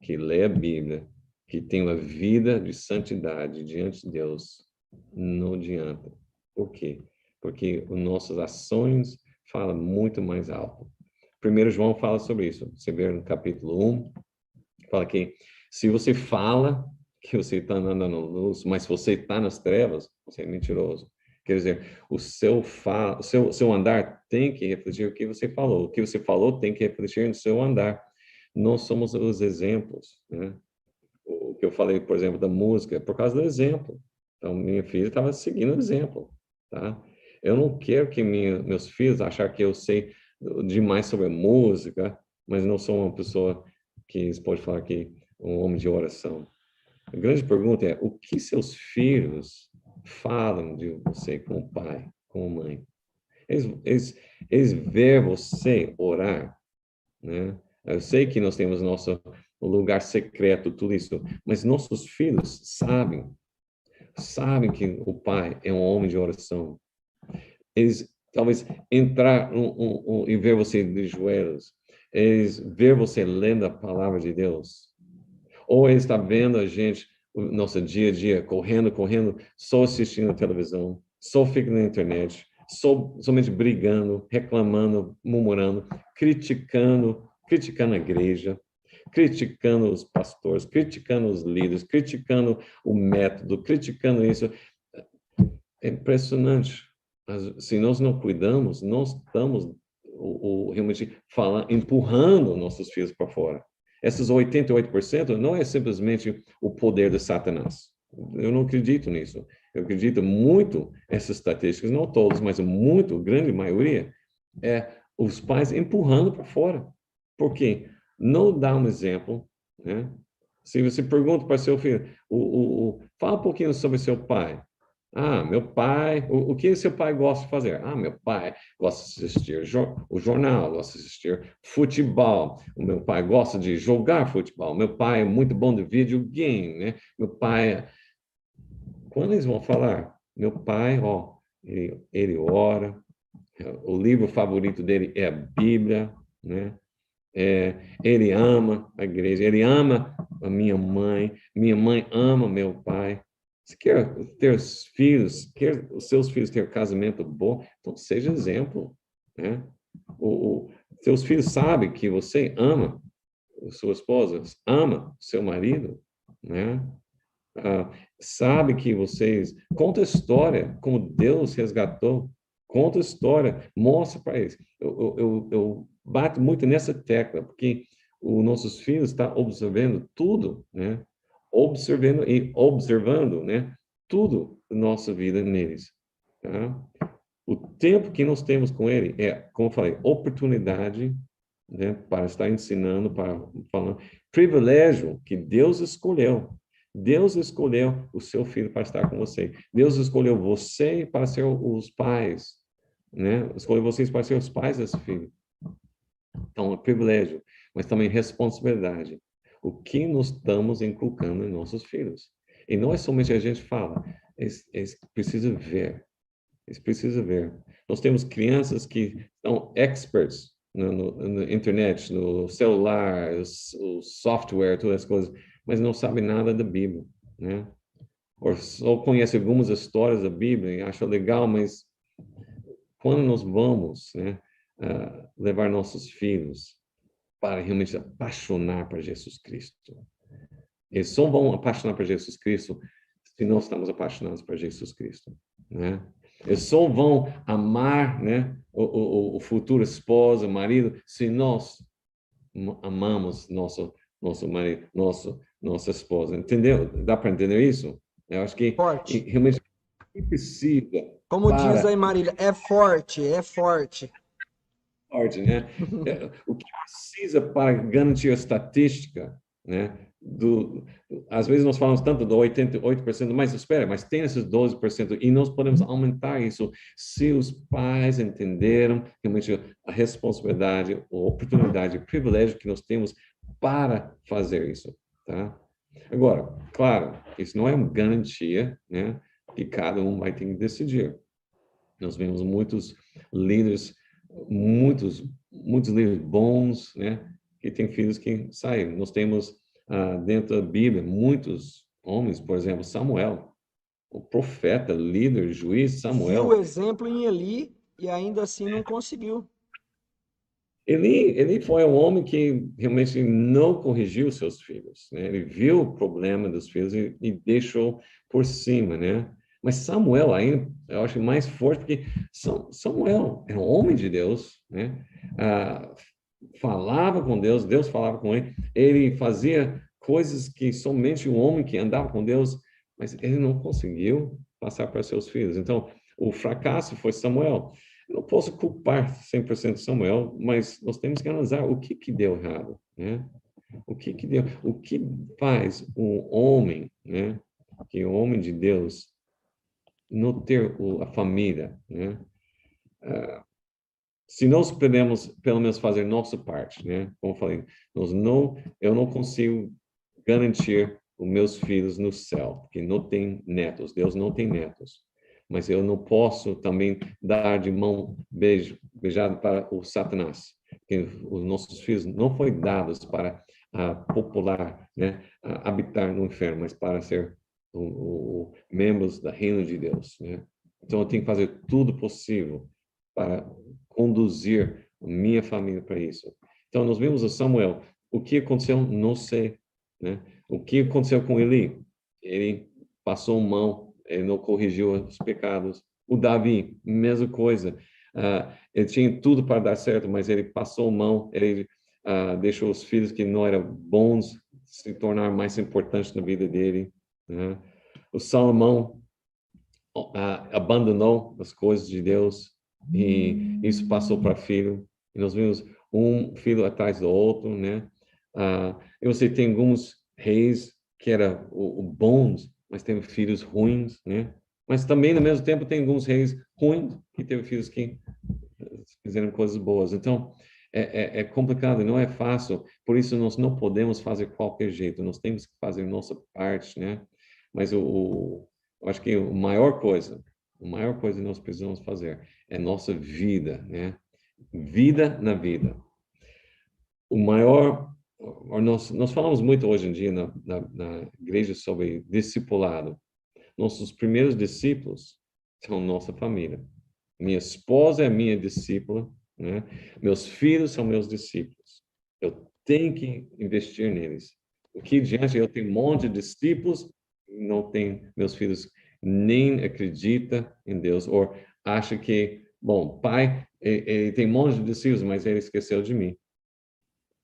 que lê a Bíblia, que tem uma vida de santidade diante de Deus, não adianta. Por quê? Porque as nossas ações falam muito mais alto. Primeiro João fala sobre isso. Você vê no capítulo 1, fala que se você fala que você está andando na luz, mas se você está nas trevas, você é mentiroso. Quer dizer, o seu andar tem que refletir o que você falou. O que você falou tem que refletir no seu andar. Nós somos os exemplos, né? O que eu falei, por exemplo, da música, é por causa do exemplo. Então, minha filha estava seguindo o exemplo, tá? Eu não quero que meus filhos achem que eu sei demais sobre a música, mas não sou uma pessoa que se pode falar que um homem de oração. A grande pergunta é, o que seus filhos falam de você como pai, como mãe? Eles veem você orar, né? Eu sei que nós temos nosso lugar secreto, tudo isso, mas nossos filhos sabem que o pai é um homem de oração. Eles talvez entrar e ver você de joelhos, eles ver você lendo a palavra de Deus, ou eles estão vendo a gente, o nosso dia a dia, correndo, só assistindo a televisão, só fica na internet, somente brigando, reclamando, murmurando, criticando a igreja, criticando os pastores, criticando os líderes, criticando o método, criticando isso. É impressionante. Se nós não cuidamos, nós estamos realmente empurrando nossos filhos para fora. Esses 88% não é simplesmente o poder de Satanás. Eu não acredito nisso. Eu acredito muito nessas estatísticas, não todas, mas muito, grande maioria, é os pais empurrando para fora. Por quê? Não dá um exemplo, né? Se você pergunta para seu filho, fala um pouquinho sobre seu pai. Ah, meu pai, o que seu pai gosta de fazer? Ah, meu pai gosta de assistir o jornal, gosta de assistir futebol. O meu pai gosta de jogar futebol. Meu pai é muito bom de videogame, né? Meu pai, quando eles vão falar, meu pai, ó, ele ora, o livro favorito dele é a Bíblia, né? Ele ama a igreja, ele ama a minha mãe ama meu pai. Se quer ter filhos, quer os seus filhos ter um casamento bom, então seja exemplo, né? Seus filhos sabem que você ama a sua esposa, ama o seu marido, né? Sabe que vocês conta a história como Deus resgatou, conta a história, mostra para eles. Eu bato muito nessa tecla porque os nossos filhos estão observando tudo, né? Observando, né? Tudo da nossa vida neles, tá? O tempo que nós temos com ele é, como eu falei, oportunidade, né, para estar ensinando, para falar, privilégio que Deus escolheu. Deus escolheu o seu filho para estar com você. Deus escolheu você para ser os pais, né? Escolheu vocês para ser os pais desse filho. Então, é privilégio, mas também responsabilidade. O que nós estamos inculcando em nossos filhos? E não é somente a gente fala, eles precisam ver. Eles precisam ver. Nós temos crianças que são experts na internet, no celular, o software, todas as coisas, mas não sabem nada da Bíblia, né? Ou só conhecem algumas histórias da Bíblia e acham legal, mas quando nós vamos, né, levar nossos filhos para realmente apaixonar por Jesus Cristo, eles só vão apaixonar por Jesus Cristo se nós estamos apaixonados por Jesus Cristo, né? Eles só vão amar, né, o futuro esposo, marido, se nós amamos nosso marido, nossa esposa. Entendeu? Dá para entender isso? Eu acho que Forte. realmente precisa Como diz para aí, Marília, é forte, é forte. forte, né? O que precisa para garantir a estatística, né? Às vezes nós falamos tanto do 88%, mas espera, mas tem esses 12% e nós podemos aumentar isso se os pais entenderam realmente a responsabilidade, a oportunidade, o privilégio que nós temos para fazer isso, tá? Agora, claro, isso não é uma garantia, né? Que cada um vai ter que decidir. Nós vemos líderes, muitos líderes bons, né? Que têm filhos que saem. Nós temos dentro da Bíblia muitos homens, por exemplo, Samuel, o profeta, líder, juiz Viu o Samuel. exemplo em Eli e ainda assim não conseguiu. Ele foi um homem que realmente não corrigiu seus filhos, né? Ele viu o problema dos filhos e deixou por cima, né? Mas Samuel ainda, eu acho mais forte, porque Samuel era um homem de Deus, né? Falava com Deus, Deus falava com ele, ele fazia coisas que somente o homem que andava com Deus, mas ele não conseguiu passar para seus filhos. Então, o fracasso foi Samuel. Eu não posso culpar 100% Samuel, mas nós temos que analisar o que deu errado, né? O que faz um homem, né? Que é um homem de Deus não ter a família, né? Se nós podemos, pelo menos, fazer nossa parte, né? Como eu falei, eu não consigo garantir os meus filhos no céu, porque não tem netos, Deus não tem netos. Mas eu não posso também dar de mão beijada para o Satanás, porque os nossos filhos não foram dados para popular, né? Habitar no inferno, mas para ser membros da reino de Deus, né? Então eu tenho que fazer tudo possível para conduzir a minha família para isso. Então, nós vimos o Samuel. O que aconteceu? Não sei, né? O que aconteceu com Eli? Ele passou mão, ele não corrigiu os pecados. O Davi, mesma coisa. Ele tinha tudo para dar certo, mas ele passou mão, ele deixou os filhos que não eram bons se tornar mais importantes na vida dele, né? O Salomão abandonou as coisas de Deus e isso passou para filho. E nós vimos um filho atrás do outro, né? E você tem alguns reis que eram bons, mas teve filhos ruins, né? Mas também, no mesmo tempo, tem alguns reis ruins que teve filhos que fizeram coisas boas. Então, é complicado, não é fácil. Por isso, nós não podemos fazer qualquer jeito. Nós temos que fazer nossa parte, né? Mas eu acho que a maior coisa que nós precisamos fazer é nossa vida, né? Vida na vida. O maior, nós falamos muito hoje em dia na igreja sobre discipulado. Nossos primeiros discípulos são nossa família. Minha esposa é minha discípula, né? Meus filhos são meus discípulos. Eu tenho que investir neles. O que adianta eu ter um monte de discípulos, não tem meus filhos nem acredita em Deus ou acha que, bom, pai, ele tem um monte de discípulos, mas ele esqueceu de mim.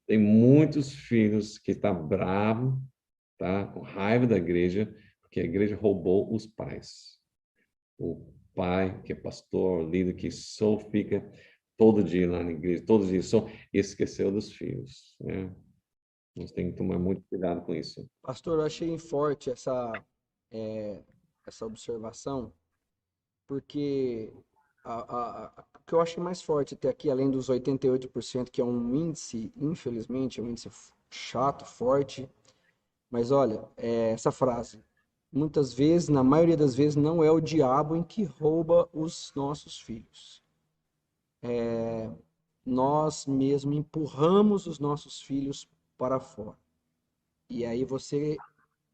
Tem muitos filhos que estão bravos, tá? Com raiva da igreja, porque a igreja roubou os pais. O pai, que é pastor, líder, que só fica todo dia lá na igreja, todo dia só esqueceu dos filhos, né? Nós temos que tomar muito cuidado com isso. Pastor, eu achei forte essa observação, porque o que eu acho mais forte até aqui, além dos 88%, que é um índice, infelizmente, é um índice chato, forte, mas olha, essa frase, muitas vezes, na maioria das vezes, não é o diabo em que rouba os nossos filhos. Nós mesmo empurramos os nossos filhos para fora. E aí você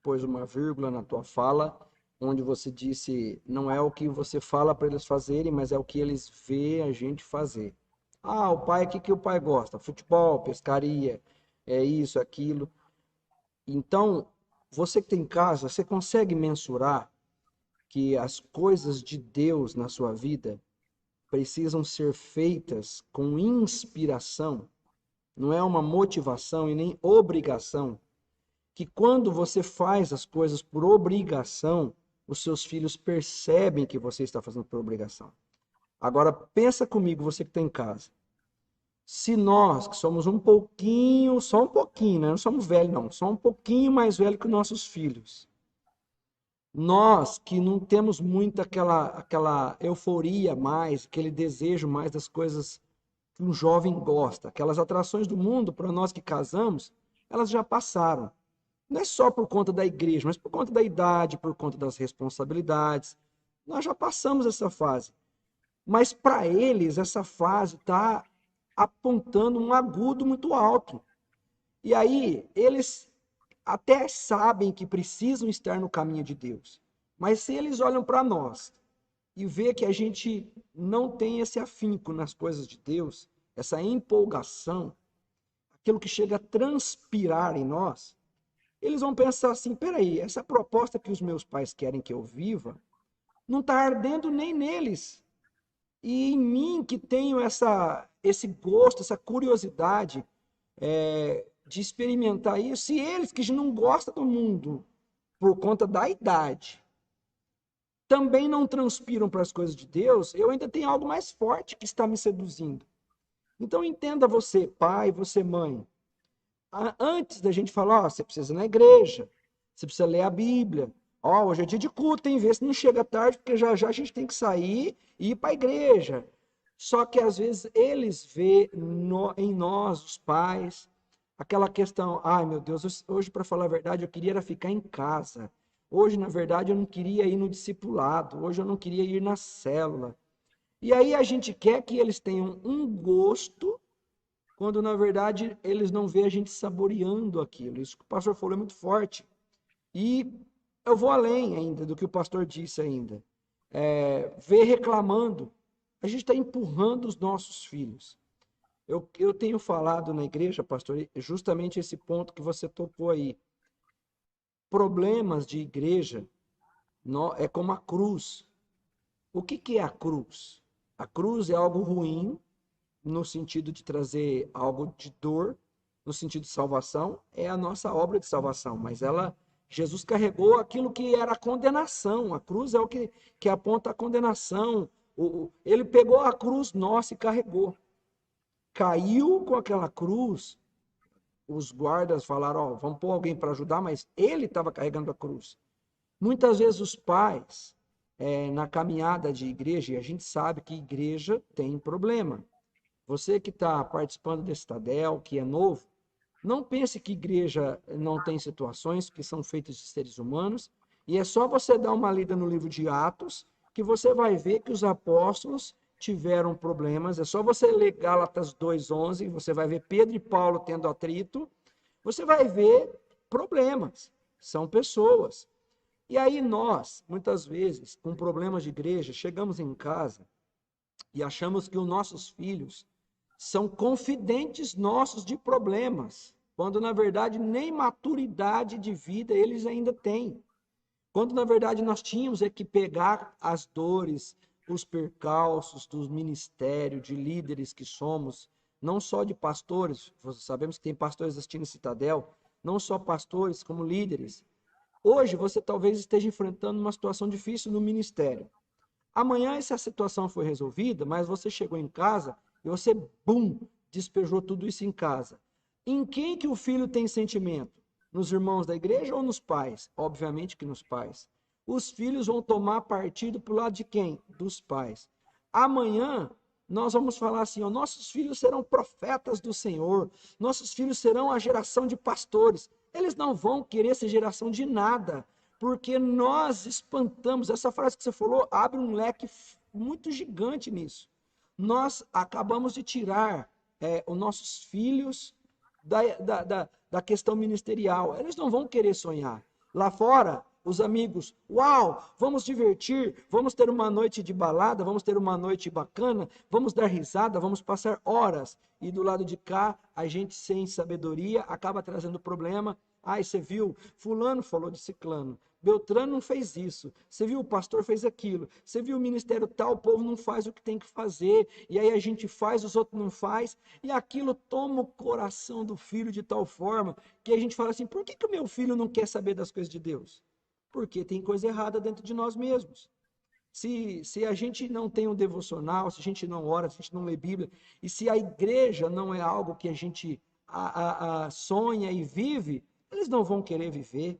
pôs uma vírgula na tua fala, onde você disse, não é o que você fala para eles fazerem, mas é o que eles vê a gente fazer. Ah, o pai, o que que o pai gosta? Futebol, pescaria, é isso, aquilo. Então, você que tem casa, você consegue mensurar que as coisas de Deus na sua vida precisam ser feitas com inspiração, não é uma motivação e nem obrigação, que quando você faz as coisas por obrigação, os seus filhos percebem que você está fazendo por obrigação. Agora, pensa comigo, você que está em casa. Se nós, que somos um pouquinho, só um pouquinho, né? Não somos velhos, não, só um pouquinho mais velho que nossos filhos, nós que não temos muito aquela euforia mais, aquele desejo mais das coisas que um jovem gosta, aquelas atrações do mundo, para nós que casamos, elas já passaram. Não é só por conta da igreja, mas por conta da idade, por conta das responsabilidades. Nós já passamos essa fase. Mas para eles, essa fase está apontando um agudo muito alto. E aí, eles até sabem que precisam estar no caminho de Deus. Mas se eles olham para nós e vê que a gente não tem esse afinco nas coisas de Deus, essa empolgação, aquilo que chega a transpirar em nós, eles vão pensar assim: peraí, essa proposta que os meus pais querem que eu viva, não está ardendo nem neles. E em mim que tenho esse gosto, essa curiosidade de experimentar isso, se eles que não gostam do mundo por conta da idade, também não transpiram para as coisas de Deus, eu ainda tenho algo mais forte que está me seduzindo. Então entenda você, pai, você, mãe, antes da gente falar, ó, você precisa ir na igreja, você precisa ler a Bíblia, ó, hoje é dia de culto, hein? Vê se não chega tarde, porque já já a gente tem que sair e ir para a igreja. Só que às vezes eles vê em nós, os pais, aquela questão: ai meu Deus, hoje para falar a verdade eu queria era ficar em casa. Hoje, na verdade, eu não queria ir no discipulado, hoje eu não queria ir na célula. E aí a gente quer que eles tenham um gosto, quando na verdade eles não vê a gente saboreando aquilo. Isso que o pastor falou é muito forte. E eu vou além ainda do que o pastor disse ainda. Ver reclamando. A gente está empurrando os nossos filhos. Eu tenho falado na igreja, pastor, justamente esse ponto que você tocou aí. Problemas de igreja é como a cruz. O que é a cruz? A cruz é algo ruim, no sentido de trazer algo de dor, no sentido de salvação, é a nossa obra de salvação, mas Jesus carregou aquilo que era a condenação. A cruz é o que aponta a condenação. Ele pegou a cruz nossa e carregou. Caiu com aquela cruz. Os guardas falaram: ó, vamos pôr alguém para ajudar, mas ele estava carregando a cruz. Muitas vezes os pais, na caminhada de igreja, e a gente sabe que igreja tem problema. Você que está participando desse Tadel, que é novo, não pense que igreja não tem situações que são feitas de seres humanos, e é só você dar uma lida no livro de Atos que você vai ver que os apóstolos tiveram problemas. É só você ler Gálatas 2:11, você vai ver Pedro e Paulo tendo atrito, você vai ver problemas. São pessoas. E aí nós, muitas vezes, com problemas de igreja, chegamos em casa e achamos que os nossos filhos são confidentes nossos de problemas, quando na verdade nem maturidade de vida eles ainda têm. Quando na verdade nós tínhamos que pegar as dores, os percalços do ministério, de líderes que somos, não só de pastores, sabemos que tem pastores assistindo Citadel, não só pastores, como líderes. Hoje você talvez esteja enfrentando uma situação difícil no ministério. Amanhã essa situação foi resolvida, mas você chegou em casa e você, bum, despejou tudo isso em casa. Em quem que o filho tem sentimento? Nos irmãos da igreja ou nos pais? Obviamente que nos pais. Os filhos vão tomar partido pro lado de quem? Dos pais. Amanhã nós vamos falar assim: ó, nossos filhos serão profetas do Senhor, nossos filhos serão a geração de pastores. Eles não vão querer ser geração de nada, porque nós espantamos. Essa frase que você falou abre um leque muito gigante nisso. Nós acabamos de tirar os nossos filhos da questão ministerial. Eles não vão querer sonhar. Lá fora, os amigos: uau, vamos divertir, vamos ter uma noite de balada, vamos ter uma noite bacana, vamos dar risada, vamos passar horas. E do lado de cá, a gente sem sabedoria acaba trazendo problema. Ai, você viu? Fulano falou de ciclano. Beltrano não fez isso. Você viu? O pastor fez aquilo. Você viu? O ministério tal, o povo não faz o que tem que fazer. E aí a gente faz, os outros não faz. E aquilo toma o coração do filho de tal forma que a gente fala assim: por que o meu filho não quer saber das coisas de Deus? Porque tem coisa errada dentro de nós mesmos. Se a gente não tem um devocional, se a gente não ora, se a gente não lê Bíblia, e se a igreja não é algo que a gente sonha e vive, eles não vão querer viver.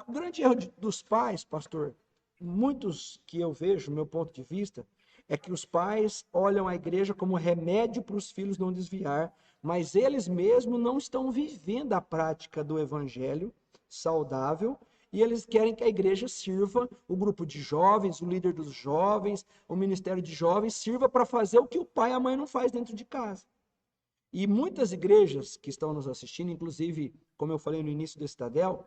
O grande erro dos pais, pastor, muitos que eu vejo, meu ponto de vista, é que os pais olham a igreja como remédio para os filhos não desviar, mas eles mesmos não estão vivendo a prática do evangelho saudável e eles querem que a igreja sirva, o grupo de jovens, o líder dos jovens, o ministério de jovens, sirva para fazer o que o pai e a mãe não faz dentro de casa. E muitas igrejas que estão nos assistindo, inclusive, como eu falei no início do Estadel,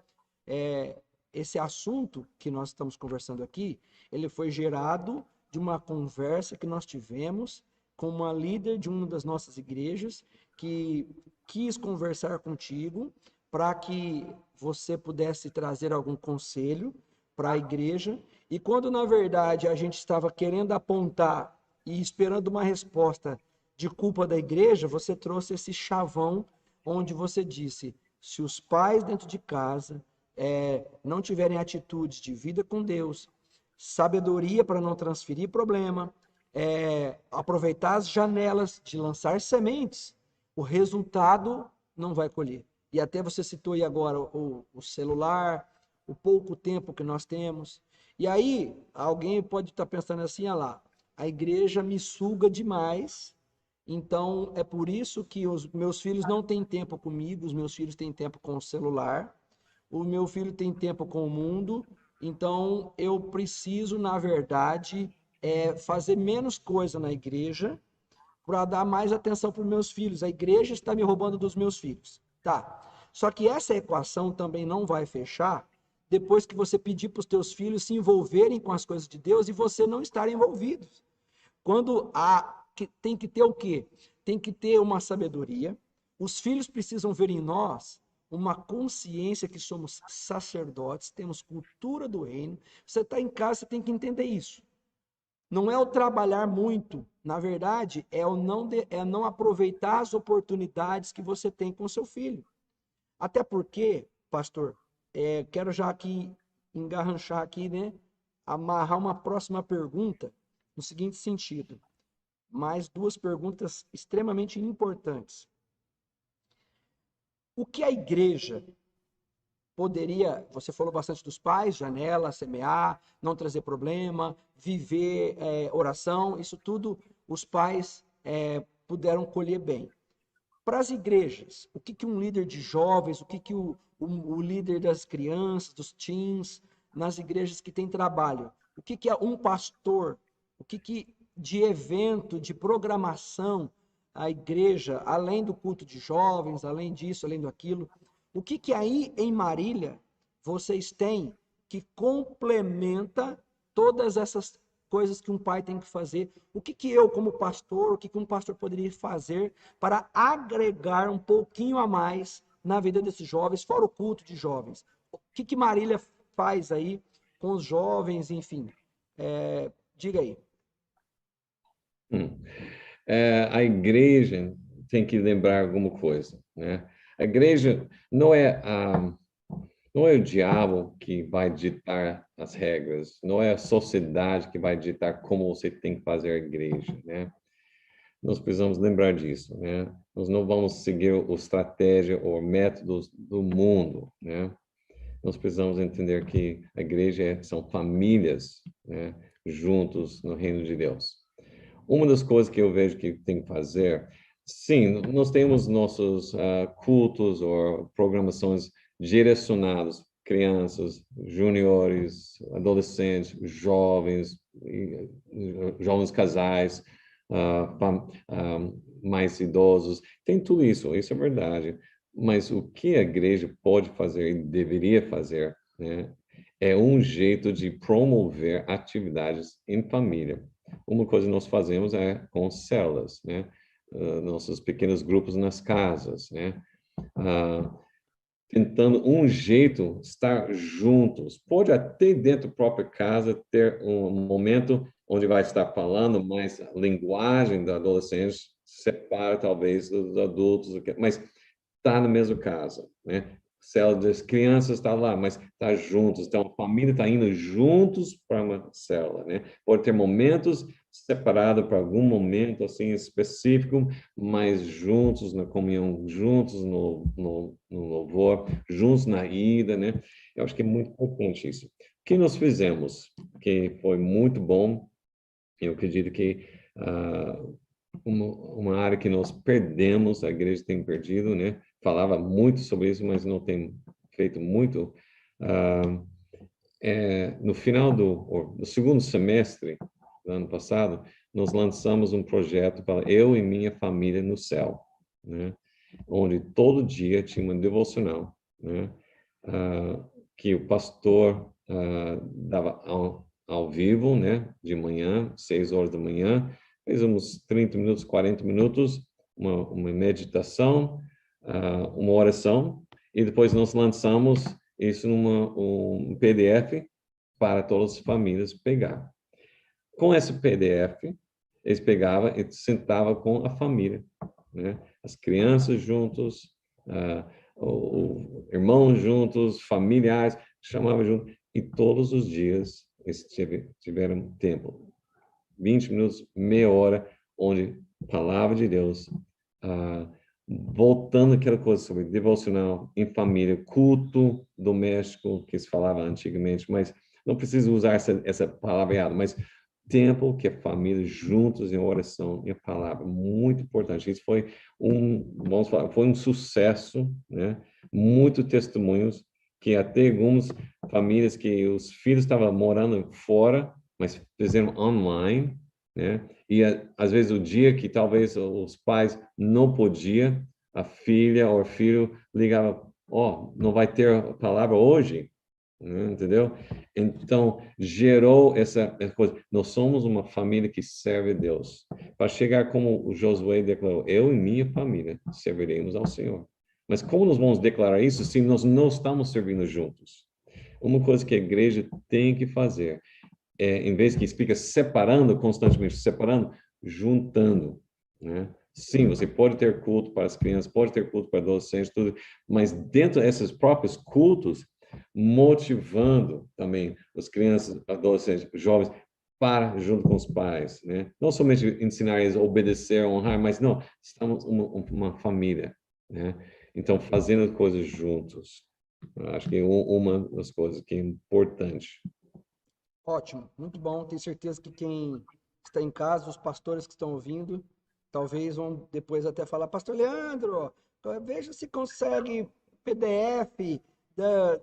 esse assunto que nós estamos conversando aqui, ele foi gerado de uma conversa que nós tivemos com uma líder de uma das nossas igrejas que quis conversar contigo para que você pudesse trazer algum conselho para a igreja. E quando, na verdade, a gente estava querendo apontar e esperando uma resposta de culpa da igreja, você trouxe esse chavão onde você disse: se os pais dentro de casa não tiverem atitudes de vida com Deus, sabedoria para não transferir problema, aproveitar as janelas de lançar sementes, o resultado não vai colher. E até você citou aí agora o celular, o pouco tempo que nós temos. E aí, alguém pode estar pensando assim, ah lá, a igreja me suga demais, então é por isso que os meus filhos não têm tempo comigo, os meus filhos têm tempo com o celular, o meu filho tem tempo com o mundo, então eu preciso, na verdade, fazer menos coisa na igreja para dar mais atenção para os meus filhos. A igreja está me roubando dos meus filhos. Tá. Só que essa equação também não vai fechar depois que você pedir para os teus filhos se envolverem com as coisas de Deus e você não estar envolvido. Quando tem que ter o quê? Tem que ter uma sabedoria. Os filhos precisam ver em nós uma consciência que somos sacerdotes, temos cultura do reino. Você está em casa, você tem que entender isso. Não é o trabalhar muito, na verdade, é não aproveitar as oportunidades que você tem com seu filho. Até porque, pastor, quero já aqui engarranchar aqui, né? Amarrar uma próxima pergunta no seguinte sentido. Mais duas perguntas extremamente importantes. O que a igreja poderia, você falou bastante dos pais, janela, semear, não trazer problema, viver oração, isso tudo os pais puderam colher bem. Para as igrejas, o que um líder de jovens, o que o líder das crianças, dos teens, nas igrejas que tem trabalho, o que é um pastor, o que de evento, de programação, a igreja, além do culto de jovens, além disso, além daquilo, o que aí em Marília vocês têm que complementa todas essas coisas que um pai tem que fazer? O que eu, como pastor, o que um pastor poderia fazer para agregar um pouquinho a mais na vida desses jovens, fora o culto de jovens? O que Marília faz aí com os jovens, enfim? Diga aí. A igreja tem que lembrar alguma coisa, né? A igreja não é o diabo que vai ditar as regras, não é a sociedade que vai ditar como você tem que fazer a igreja, né? Nós precisamos lembrar disso, né? Nós não vamos seguir a estratégia ou métodos do mundo, né? Nós precisamos entender que a igreja são famílias, né, juntos no reino de Deus. Uma das coisas que eu vejo que tem que fazer, sim, nós temos nossos cultos ou programações direcionadas, crianças, juniores, adolescentes, jovens, jovens casais, mais idosos, tem tudo isso é verdade. Mas o que a igreja pode fazer e deveria fazer, né, é um jeito de promover atividades em família. Uma coisa que nós fazemos é com células, né? Nossos pequenos grupos nas casas, né? Tentando um jeito estar juntos. Pode até dentro da própria casa ter um momento onde vai estar falando, mas a linguagem da adolescência separa talvez dos adultos, mas está na mesma casa, né? célula das crianças está lá, mas está juntos. Então, a família está indo juntos para uma célula, né? Pode ter momentos separados para algum momento assim específico, mas juntos na comunhão, juntos no louvor, juntos na ida, né? Eu acho que é muito importante isso. O que nós fizemos, que foi muito bom, eu acredito que uma área que nós perdemos, a igreja tem perdido, né? Falava muito sobre isso, mas não tem feito muito. No final do segundo semestre do ano passado, nós lançamos um projeto para eu e minha família no céu, né? Onde todo dia tinha uma devocional, né? Que o pastor dava ao vivo, né? De manhã, 6 horas da manhã, fez uns 30 minutos, 40 minutos, uma meditação, uma oração, e depois nós lançamos isso um PDF para todas as famílias pegar. Com esse PDF, eles pegavam e sentavam com a família, né? As crianças juntos, o irmãos juntos, familiares, chamavam juntos, e todos os dias eles tiveram tempo, 20 minutos, meia hora, onde a palavra de Deus, voltando aquela coisa sobre devocional em família, culto doméstico, que se falava antigamente, mas não preciso usar essa palavra errada, mas tempo que a família juntos em oração e a palavra, muito importante. Isso foi vamos falar, foi um sucesso, né? Muito testemunhos que até algumas famílias que os filhos estavam morando fora, mas fizeram online, né? E às vezes o dia que talvez os pais não podiam, a filha ou o filho ligava, não vai ter a palavra hoje, né? Entendeu? Então gerou essa coisa. Nós somos uma família que serve a Deus. Para chegar como o Josué declarou, eu e minha família serviremos ao Senhor. Mas como nós vamos declarar isso se nós não estamos servindo juntos? Uma coisa que a igreja tem que fazer em vez que explica separando, constantemente separando, juntando, né? Sim, você pode ter culto para as crianças, pode ter culto para adolescentes, tudo, mas dentro desses próprios cultos, motivando também as crianças, adolescentes, jovens, para junto com os pais, né? Não somente ensinar eles a obedecer, a honrar, mas não, estamos uma família, né? Então, fazendo coisas juntos. Eu acho que é uma das coisas que é importante. Ótimo, muito bom. Tenho certeza que quem está em casa, os pastores que estão ouvindo, talvez vão depois até falar, Pastor Leandro, veja se consegue PDF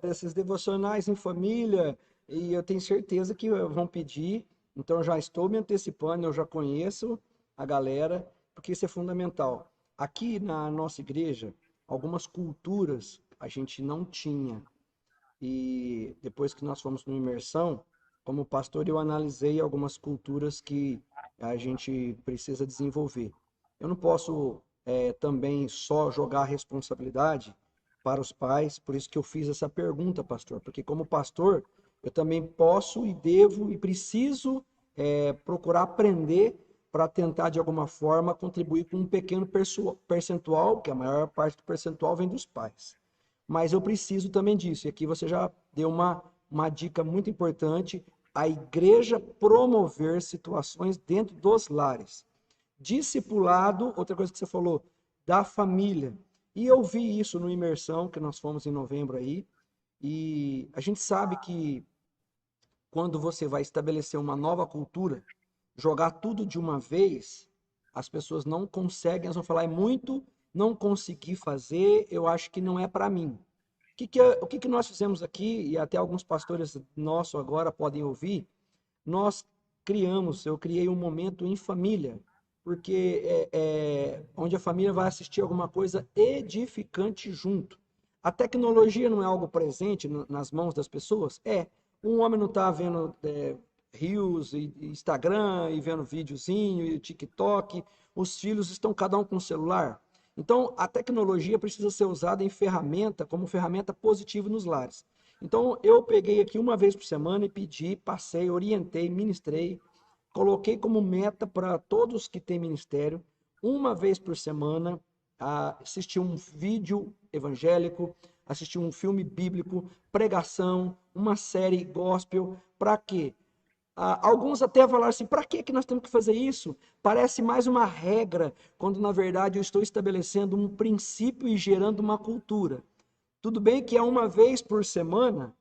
desses devocionais em família. E eu tenho certeza que vão pedir. Então já estou me antecipando, eu já conheço a galera, porque isso é fundamental. Aqui na nossa igreja, algumas culturas a gente não tinha. E depois que nós fomos no imersão, como pastor, eu analisei algumas culturas que a gente precisa desenvolver. Eu não posso também só jogar a responsabilidade para os pais, por isso que eu fiz essa pergunta, pastor, porque como pastor, eu também posso e devo e preciso procurar aprender para tentar, de alguma forma, contribuir com um pequeno percentual, que a maior parte do percentual vem dos pais. Mas eu preciso também disso. E aqui você já deu uma dica muito importante: a igreja promover situações dentro dos lares. Discipulado, outra coisa que você falou, da família. E eu vi isso no Imersão, que nós fomos em novembro aí. E a gente sabe que quando você vai estabelecer uma nova cultura, jogar tudo de uma vez, as pessoas não conseguem, elas vão falar, é muito, não consegui fazer, eu acho que não é para mim. O que nós fizemos aqui, e até alguns pastores nossos agora podem ouvir, nós eu criei um momento em família, porque onde a família vai assistir alguma coisa edificante junto. A tecnologia não é algo presente nas mãos das pessoas? É. Um homem não está vendo Reels e Instagram e vendo videozinho e TikTok. Os filhos estão cada um com o celular. Então, a tecnologia precisa ser usada como ferramenta positiva nos lares. Então, eu peguei aqui uma vez por semana e pedi, passei, orientei, ministrei, coloquei como meta para todos que têm ministério, uma vez por semana, assistir um vídeo evangélico, assistir um filme bíblico, pregação, uma série gospel. Para quê? Alguns até falaram assim, para que nós temos que fazer isso? Parece mais uma regra, quando na verdade eu estou estabelecendo um princípio e gerando uma cultura. Tudo bem que é uma vez por semana,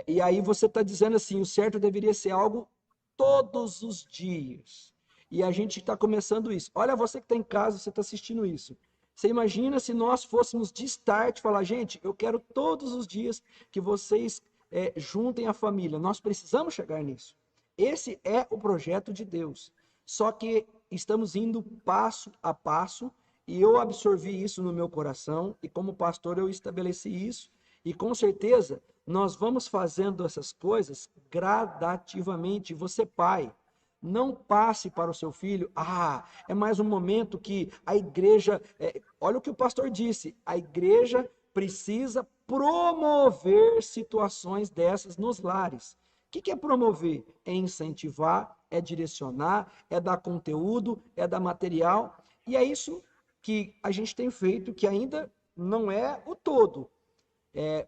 e aí você está dizendo assim, o certo deveria ser algo todos os dias. E a gente está começando isso. Olha, você que está em casa, você está assistindo isso. Você imagina se nós fôssemos de start falar, gente, eu quero todos os dias que vocês juntem a família. Nós precisamos chegar nisso. Esse é o projeto de Deus. Só que estamos indo passo a passo e eu absorvi isso no meu coração e como pastor eu estabeleci isso e com certeza nós vamos fazendo essas coisas gradativamente. Você, pai, não passe para o seu filho, é mais um momento que a igreja, olha o que o pastor disse, a igreja precisa promover situações dessas nos lares. O que é promover? É incentivar, é direcionar, é dar conteúdo, é dar material. E é isso que a gente tem feito, que ainda não é o todo.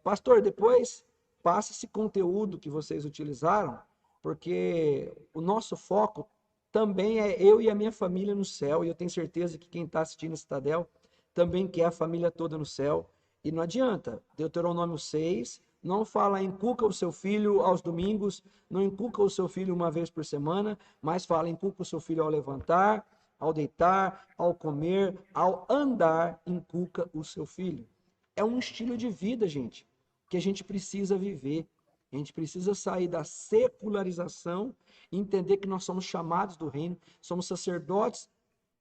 Pastor, depois passa esse conteúdo que vocês utilizaram, porque o nosso foco também é eu e a minha família no céu. E eu tenho certeza que quem está assistindo esse Tadel também quer a família toda no céu. E não adianta. Deuteronômio 6 não fala inculca o seu filho aos domingos, não inculca o seu filho uma vez por semana, mas fala inculca o seu filho ao levantar, ao deitar, ao comer, ao andar, inculca o seu filho. É um estilo de vida, gente, que a gente precisa viver. A gente precisa sair da secularização e entender que nós somos chamados do reino, somos sacerdotes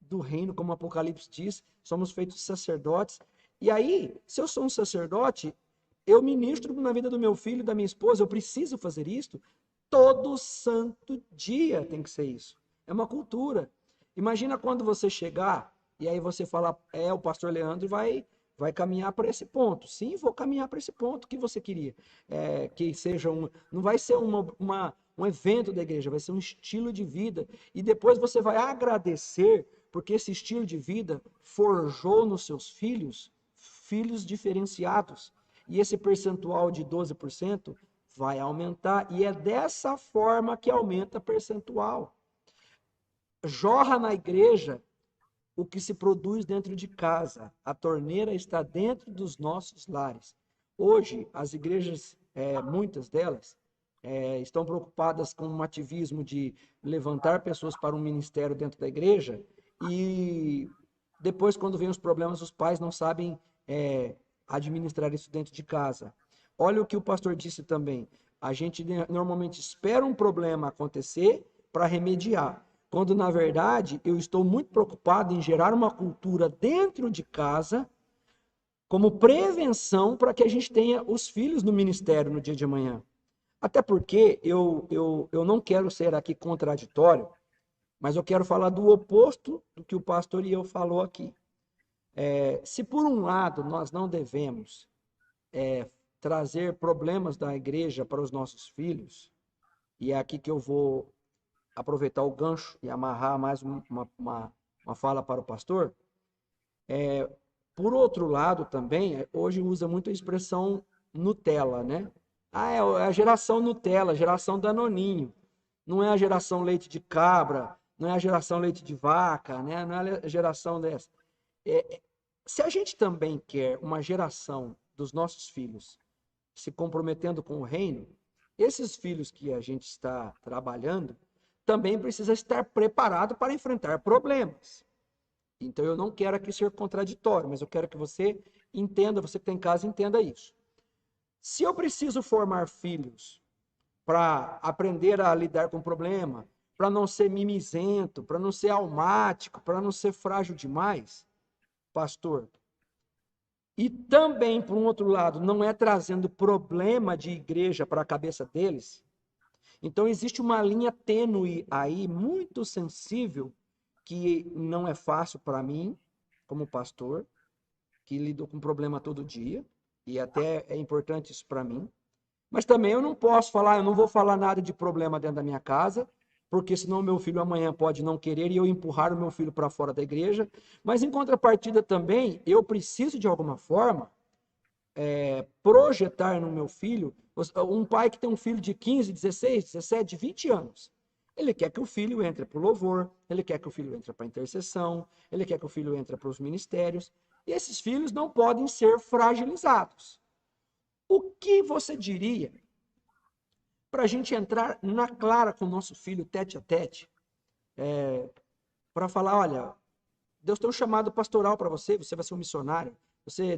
do reino, como o Apocalipse diz, somos feitos sacerdotes. E aí, se eu sou um sacerdote, eu ministro na vida do meu filho, da minha esposa, eu preciso fazer isso. Todo santo dia tem que ser isso. É uma cultura. Imagina quando você chegar e aí você falar, o pastor Leandro vai caminhar para esse ponto. Sim, vou caminhar para esse ponto que você queria. Que seja não vai ser um evento da igreja, vai ser um estilo de vida. E depois você vai agradecer, porque esse estilo de vida forjou nos seus filhos diferenciados. E esse percentual de 12% vai aumentar. E é dessa forma que aumenta o percentual. Jorra na igreja o que se produz dentro de casa. A torneira está dentro dos nossos lares. Hoje, as igrejas, muitas delas, estão preocupadas com um ativismo de levantar pessoas para um ministério dentro da igreja e depois, quando vem os problemas, os pais não sabem administrar isso dentro de casa. Olha o que o pastor disse também. A gente normalmente espera um problema acontecer para remediar, quando na verdade eu estou muito preocupado em gerar uma cultura dentro de casa como prevenção para que a gente tenha os filhos no ministério no dia de amanhã. Até porque eu não quero ser aqui contraditório, mas eu quero falar do oposto do que o pastor e eu falou aqui. Se por um lado nós não devemos trazer problemas da igreja para os nossos filhos, e é aqui que eu vou aproveitar o gancho e amarrar mais uma fala para o pastor, por outro lado também, hoje usa muito a expressão Nutella, né? É a geração Nutella, a geração Danoninho. Não é a geração leite de cabra, não é a geração leite de vaca, né? Não é a geração dessa. Se a gente também quer uma geração dos nossos filhos se comprometendo com o reino, esses filhos que a gente está trabalhando também precisa estar preparado para enfrentar problemas. Então eu não quero aqui ser contraditório, mas eu quero que você entenda, você que está em casa, entenda isso. Se eu preciso formar filhos para aprender a lidar com o problema, para não ser mimizento, para não ser almático, para não ser frágil demais, pastor, e também, por um outro lado, não é trazendo problema de igreja para a cabeça deles, então existe uma linha tênue aí, muito sensível, que não é fácil para mim, como pastor, que lido com problema todo dia, e até é importante isso para mim, mas também eu não posso falar, eu não vou falar nada de problema dentro da minha casa, porque senão meu filho amanhã pode não querer e eu empurrar o meu filho para fora da igreja, mas em contrapartida também, eu preciso de alguma forma projetar no meu filho, um pai que tem um filho de 15, 16, 17, 20 anos. Ele quer que o filho entre para o louvor, ele quer que o filho entre para a intercessão, ele quer que o filho entre para os ministérios. E esses filhos não podem ser fragilizados. O que você diria para a gente entrar na clara com o nosso filho, tete a tete, para falar, olha, Deus tem um chamado pastoral para você, você vai ser um missionário,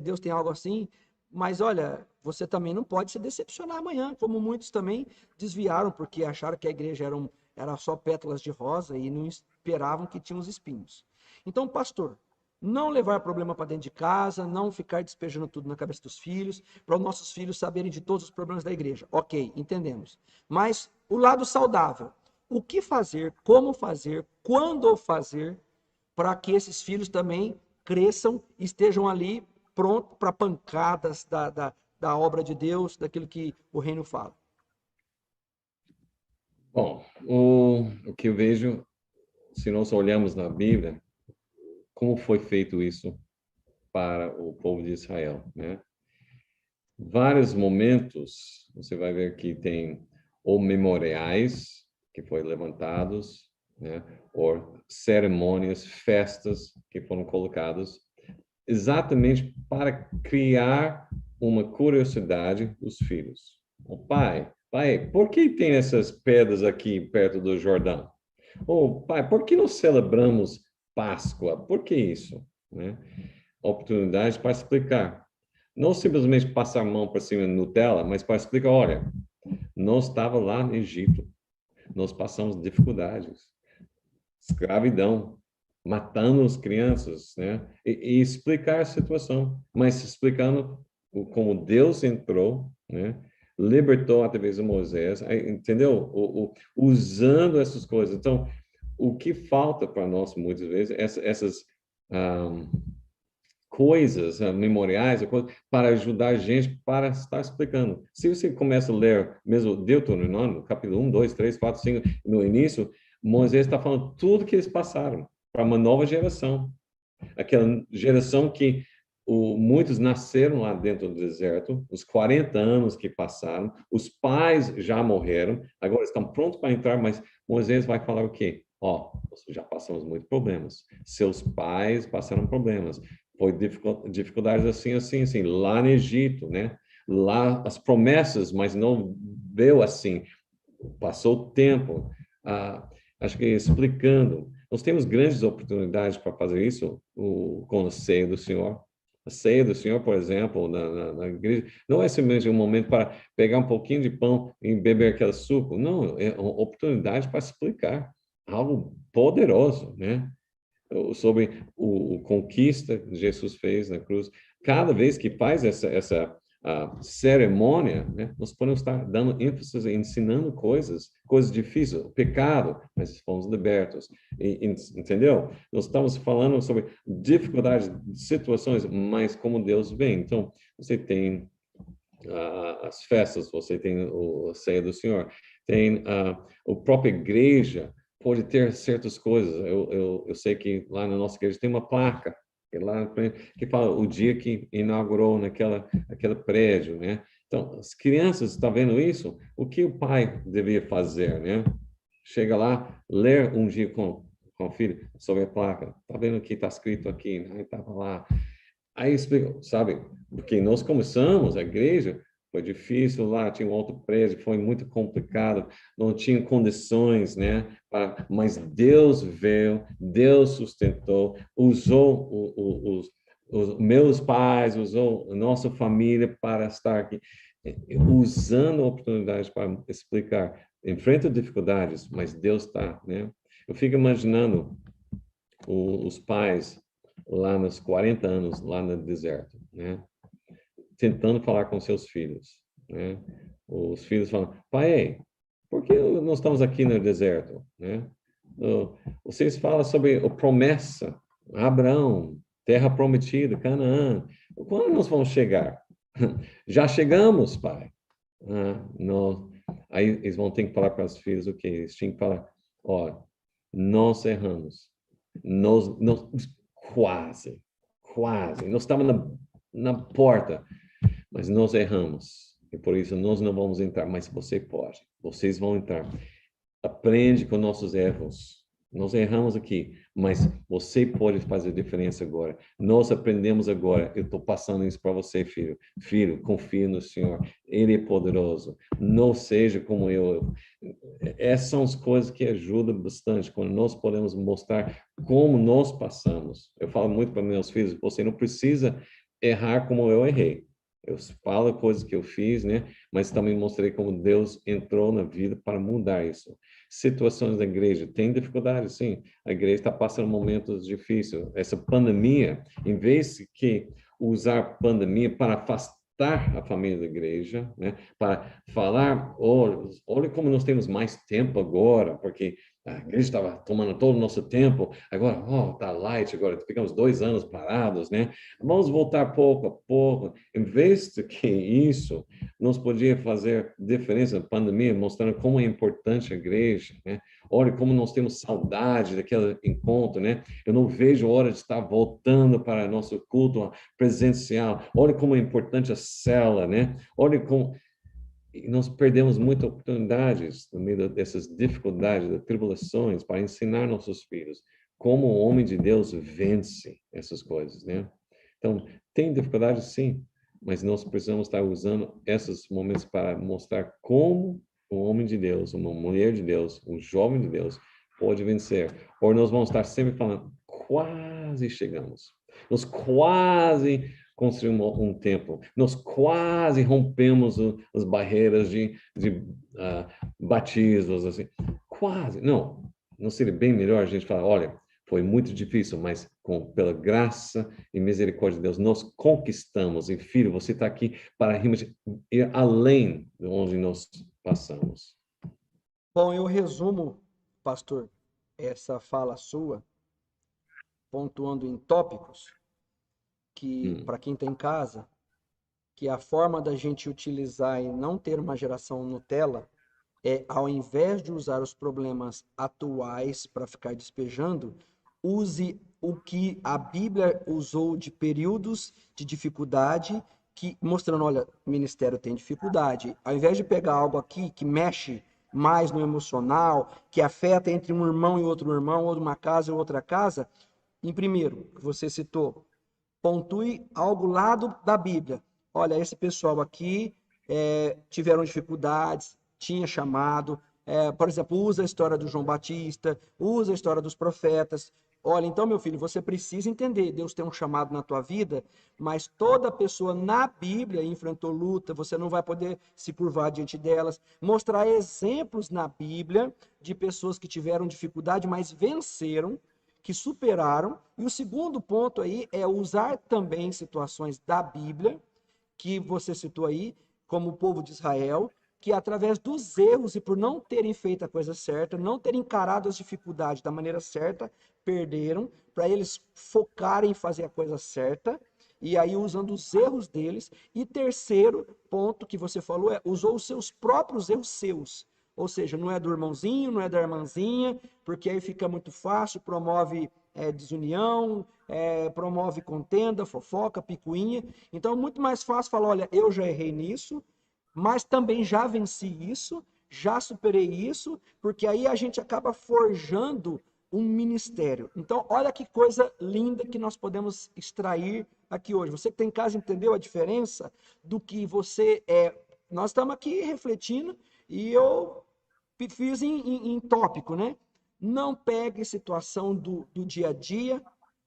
Deus tem algo assim, mas olha, você também não pode se decepcionar amanhã, como muitos também desviaram, porque acharam que a igreja era só pétalas de rosa e não esperavam que tinha os espinhos. Então, pastor, não levar problema para dentro de casa, não ficar despejando tudo na cabeça dos filhos, para os nossos filhos saberem de todos os problemas da igreja. Ok, entendemos. Mas o lado saudável, o que fazer, como fazer, quando fazer, para que esses filhos também cresçam e estejam ali prontos para pancadas da obra de Deus, daquilo que o reino fala. Bom, o que eu vejo, se nós olhamos na Bíblia, como foi feito isso para o povo de Israel, né? Vários momentos, você vai ver que tem ou memoriais que foram levantados, né? Ou cerimônias, festas que foram colocadas exatamente para criar uma curiosidade dos filhos. O pai, por que tem essas pedras aqui perto do Jordão? Oh, pai, por que nós celebramos Páscoa? Por que isso? Né? Oportunidade para explicar. Não simplesmente passar a mão para cima de Nutella, mas para explicar, olha, nós estava lá no Egito, nós passamos dificuldades, escravidão, matando as crianças, né? E explicar a situação, mas explicando como Deus entrou, né? Libertou através de Moisés, entendeu? Usando essas coisas. Então, o que falta para nós muitas vezes essas coisas memoriais para ajudar a gente para estar explicando. Se você começa a ler mesmo Deuteronômio, capítulo 1, 2, 3, 4, 5, no início, Moisés está falando tudo que eles passaram para uma nova geração. Aquela geração que muitos nasceram lá dentro do deserto, os 40 anos que passaram, os pais já morreram, agora estão prontos para entrar, mas Moisés vai falar o quê? Ó, já passamos muitos problemas. Seus pais passaram problemas. Foi dificuldades assim, lá no Egito, né? Lá as promessas, mas não veio assim. Passou o tempo. Acho que explicando. Nós temos grandes oportunidades para fazer isso com a ceia do Senhor. A ceia do Senhor, por exemplo, na igreja, não é simplesmente um momento para pegar um pouquinho de pão e beber aquele suco. Não, é uma oportunidade para explicar algo poderoso, né? Sobre o conquista que Jesus fez na cruz. Cada vez que faz essa cerimônia, né, nós podemos estar dando ênfase, ensinando coisas difíceis, o pecado, mas fomos libertos. Entendeu? Nós estamos falando sobre dificuldades, situações, mas como Deus vem. Então, você tem as festas, você tem a ceia do Senhor, tem a própria igreja, pode ter certas coisas. Eu sei que lá na nossa igreja tem uma placa que fala o dia que inaugurou aquele prédio, né? Então, as crianças estão vendo isso, o que o pai devia fazer, né? Chega lá, ler um dia com o filho sobre a placa. Tá vendo o que está escrito aqui? Né? Estava lá. Aí explica, sabe? Porque nós começamos a igreja, foi difícil lá, tinha um outro prédio, foi muito complicado, não tinha condições, né? Mas Deus veio, Deus sustentou, usou os meus pais, usou a nossa família para estar aqui, usando oportunidades para explicar. Enfrenta dificuldades, mas Deus está, né? Eu fico imaginando os pais lá nos 40 anos, lá no deserto, né? Tentando falar com seus filhos, né? Os filhos falam, pai, por que nós estamos aqui no deserto, né? Vocês falam sobre a promessa, Abraão, terra prometida, Canaã. Quando nós vamos chegar? Já chegamos, pai. Não. Aí eles vão ter que falar para os filhos o quê? Eles tinham que falar, ó, nós erramos. Nós quase, nós estávamos na porta, mas nós erramos. E por isso nós não vamos entrar, mas você pode. Vocês vão entrar. Aprende com nossos erros. Nós erramos aqui, mas você pode fazer diferença agora. Nós aprendemos agora. Eu estou passando isso para você, filho. Filho, confie no Senhor. Ele é poderoso. Não seja como eu. Essas são as coisas que ajudam bastante quando nós podemos mostrar como nós passamos. Eu falo muito para meus filhos: você não precisa errar como eu errei. Eu falo coisas que eu fiz, né? Mas também mostrei como Deus entrou na vida para mudar isso. Situações da igreja tem dificuldade, sim. A igreja está passando momentos difíceis. Essa pandemia, em vez de que usar pandemia para afastar a família da igreja, né? Para falar, olha como nós temos mais tempo agora, porque a igreja estava tomando todo o nosso tempo, agora, tá light, agora ficamos 2 anos parados, né? Vamos voltar pouco a pouco. Em vez de que isso, nós podíamos fazer diferença na pandemia, mostrando como é importante a igreja, né? Olha como nós temos saudade daquele encontro, né? Eu não vejo a hora de estar voltando para nosso culto presencial. Olha como é importante a cela, né? Olha como e nós perdemos muitas oportunidades no meio dessas dificuldades, das tribulações, para ensinar nossos filhos como o homem de Deus vence essas coisas, né? Então, tem dificuldades, sim, mas nós precisamos estar usando esses momentos para mostrar como um homem de Deus, uma mulher de Deus, um jovem de Deus pode vencer. Ou nós vamos estar sempre falando, quase chegamos. Nós quase construímos um templo. Nós quase rompemos as barreiras de batismos, assim. Quase. Não seria bem melhor a gente falar, olha, foi muito difícil, mas pela graça e misericórdia de Deus, nós conquistamos. E, filho, você está aqui para ir além de onde nós passamos. Bom, eu resumo, pastor, essa fala sua, pontuando em tópicos, que Hum, para quem tem casa, que a forma da gente utilizar e não ter uma geração Nutella é, ao invés de usar os problemas atuais para ficar despejando, use o que a Bíblia usou de períodos de dificuldade, que mostrando, olha, o ministério tem dificuldade. Ao invés de pegar algo aqui que mexe mais no emocional, que afeta entre um irmão e outro irmão, ou uma casa e outra casa, em primeiro, que você citou, pontue algo lá da Bíblia. Olha, esse pessoal aqui tiveram dificuldades, tinha chamado, por exemplo, usa a história do João Batista, usa a história dos profetas. Olha, então, meu filho, você precisa entender, Deus tem um chamado na tua vida, mas toda pessoa na Bíblia enfrentou luta, você não vai poder se curvar diante delas. Mostrar exemplos na Bíblia de pessoas que tiveram dificuldade, mas venceram, que superaram. E o segundo ponto aí é usar também situações da Bíblia, que você citou aí, como o povo de Israel, que através dos erros e por não terem feito a coisa certa, não terem encarado as dificuldades da maneira certa, perderam, para eles focarem em fazer a coisa certa, e aí usando os erros deles. E terceiro ponto que você falou usou os seus próprios erros seus. Ou seja, não é do irmãozinho, não é da irmãzinha, porque aí fica muito fácil, promove desunião, promove contenda, fofoca, picuinha. Então é muito mais fácil falar, olha, eu já errei nisso, mas também já venci isso, já superei isso, porque aí a gente acaba forjando um ministério. Então, olha que coisa linda que nós podemos extrair aqui hoje. Você que tem em casa entendeu a diferença do que você é. Nós estamos aqui refletindo e eu fiz em tópico, né? Não pegue situação do dia a dia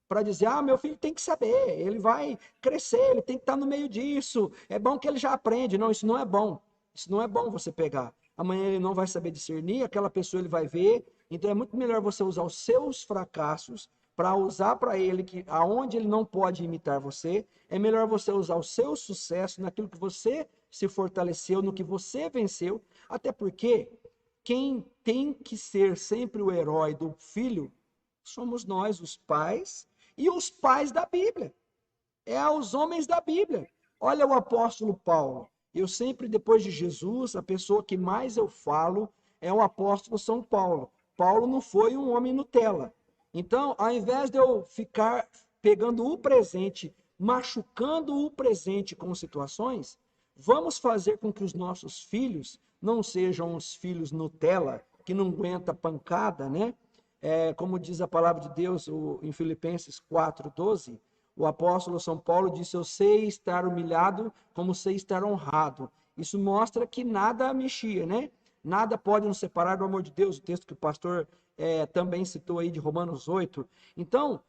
para dizer, ah, meu filho tem que saber, ele vai crescer, ele tem que estar no meio disso, é bom que ele já aprende. Não, isso não é bom. Isso não é bom você pegar. Amanhã ele não vai saber discernir, aquela pessoa ele vai ver. Então é muito melhor você usar os seus fracassos para usar para ele que aonde ele não pode imitar você, é melhor você usar o seu sucesso naquilo que você se fortaleceu, no que você venceu, até porque quem tem que ser sempre o herói do filho somos nós, os pais, e os pais da Bíblia. É os homens da Bíblia. Olha o apóstolo Paulo. Eu sempre, depois de Jesus, a pessoa que mais eu falo é o apóstolo São Paulo. Paulo não foi um homem Nutella. Então, ao invés de eu ficar pegando o presente machucando o presente com situações, vamos fazer com que os nossos filhos não sejam os filhos Nutella, que não aguenta pancada, né? Como diz a palavra de Deus em Filipenses 4:12, o apóstolo São Paulo disse: eu sei estar humilhado como sei estar honrado. Isso mostra que nada mexia, né? Nada pode nos separar do amor de Deus, o texto que o pastor também citou aí de Romanos 8. Então,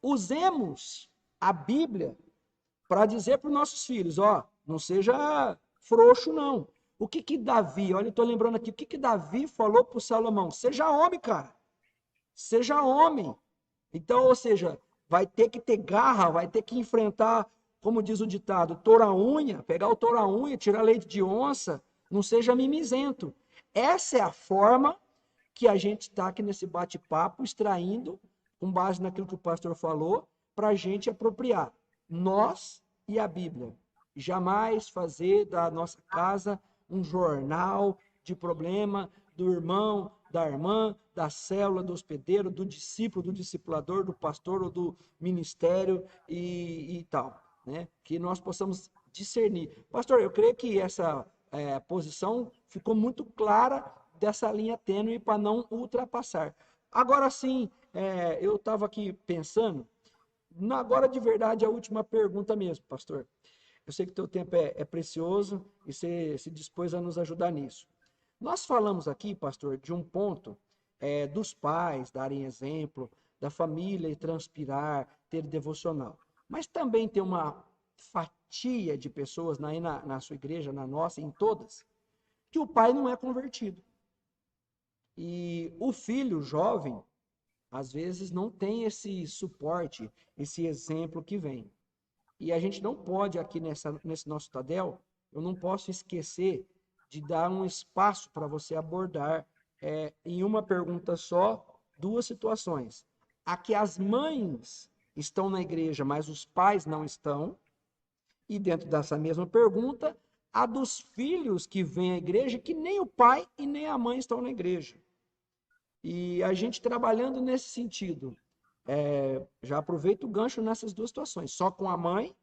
usemos a Bíblia para dizer para os nossos filhos, ó, não seja frouxo não. O que que Davi, olha, eu estou lembrando aqui, o que que Davi falou para o Salomão? Seja homem, cara. Seja homem. Então, ou seja, vai ter que ter garra, vai ter que enfrentar, como diz o ditado, toura-unha, pegar o toura-unha, tirar leite de onça, não seja mimizento. Essa é a forma que a gente está aqui nesse bate-papo, extraindo, com base naquilo que o pastor falou, para a gente apropriar. Nós e a Bíblia. Jamais fazer da nossa casa um jornal de problema do irmão, da irmã, da célula, do hospedeiro, do discípulo, do discipulador, do pastor ou do ministério e tal. Né? Que nós possamos discernir. Pastor, eu creio que essa posição ficou muito clara dessa linha tênue para não ultrapassar. Agora sim, eu estava aqui pensando, agora de verdade a última pergunta mesmo, pastor. Eu sei que o teu tempo é precioso e você se dispôs a nos ajudar nisso. Nós falamos aqui, pastor, de um ponto dos pais darem exemplo, da família e transpirar, ter devocional. Mas também tem uma fatia de pessoas na sua igreja, na nossa, em todas, que o pai não é convertido. E o filho jovem, às vezes, não tem esse suporte, esse exemplo que vem. E a gente não pode, aqui nesse nosso Tadel, eu não posso esquecer de dar um espaço para você abordar, em uma pergunta só, duas situações. A que as mães estão na igreja, mas os pais não estão, e dentro dessa mesma pergunta, a dos filhos que vêm à igreja, que nem o pai e nem a mãe estão na igreja. E a gente trabalhando nesse sentido, já aproveita o gancho nessas duas situações, só com a mãe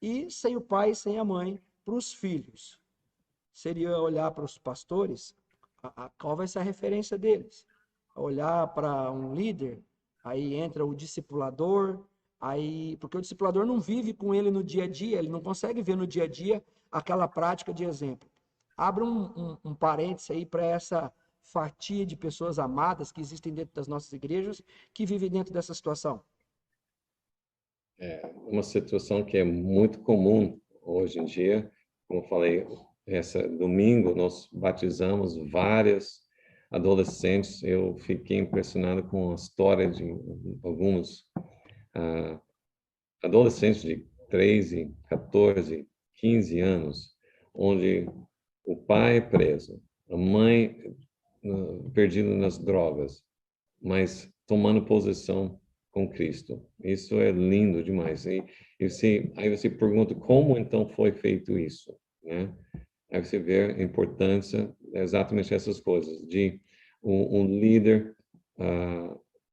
e sem o pai e sem a mãe para os filhos. Seria olhar para os pastores, qual vai ser a referência deles? Olhar para um líder, aí entra o discipulador, aí porque o discipulador não vive com ele no dia a dia, ele não consegue ver no dia a dia aquela prática de exemplo. Abre um parênteses aí para essa fatia de pessoas amadas que existem dentro das nossas igrejas, que vivem dentro dessa situação. É uma situação que é muito comum hoje em dia. Como eu falei, esse domingo nós batizamos várias adolescentes. Eu fiquei impressionado com a história de alguns adolescentes de 13, 14, 15 anos, onde o pai é preso, a mãe perdida nas drogas, mas tomando posição com Cristo. Isso é lindo demais. Aí você pergunta como então foi feito isso, né? Aí você vê a importância exatamente essas coisas de um líder,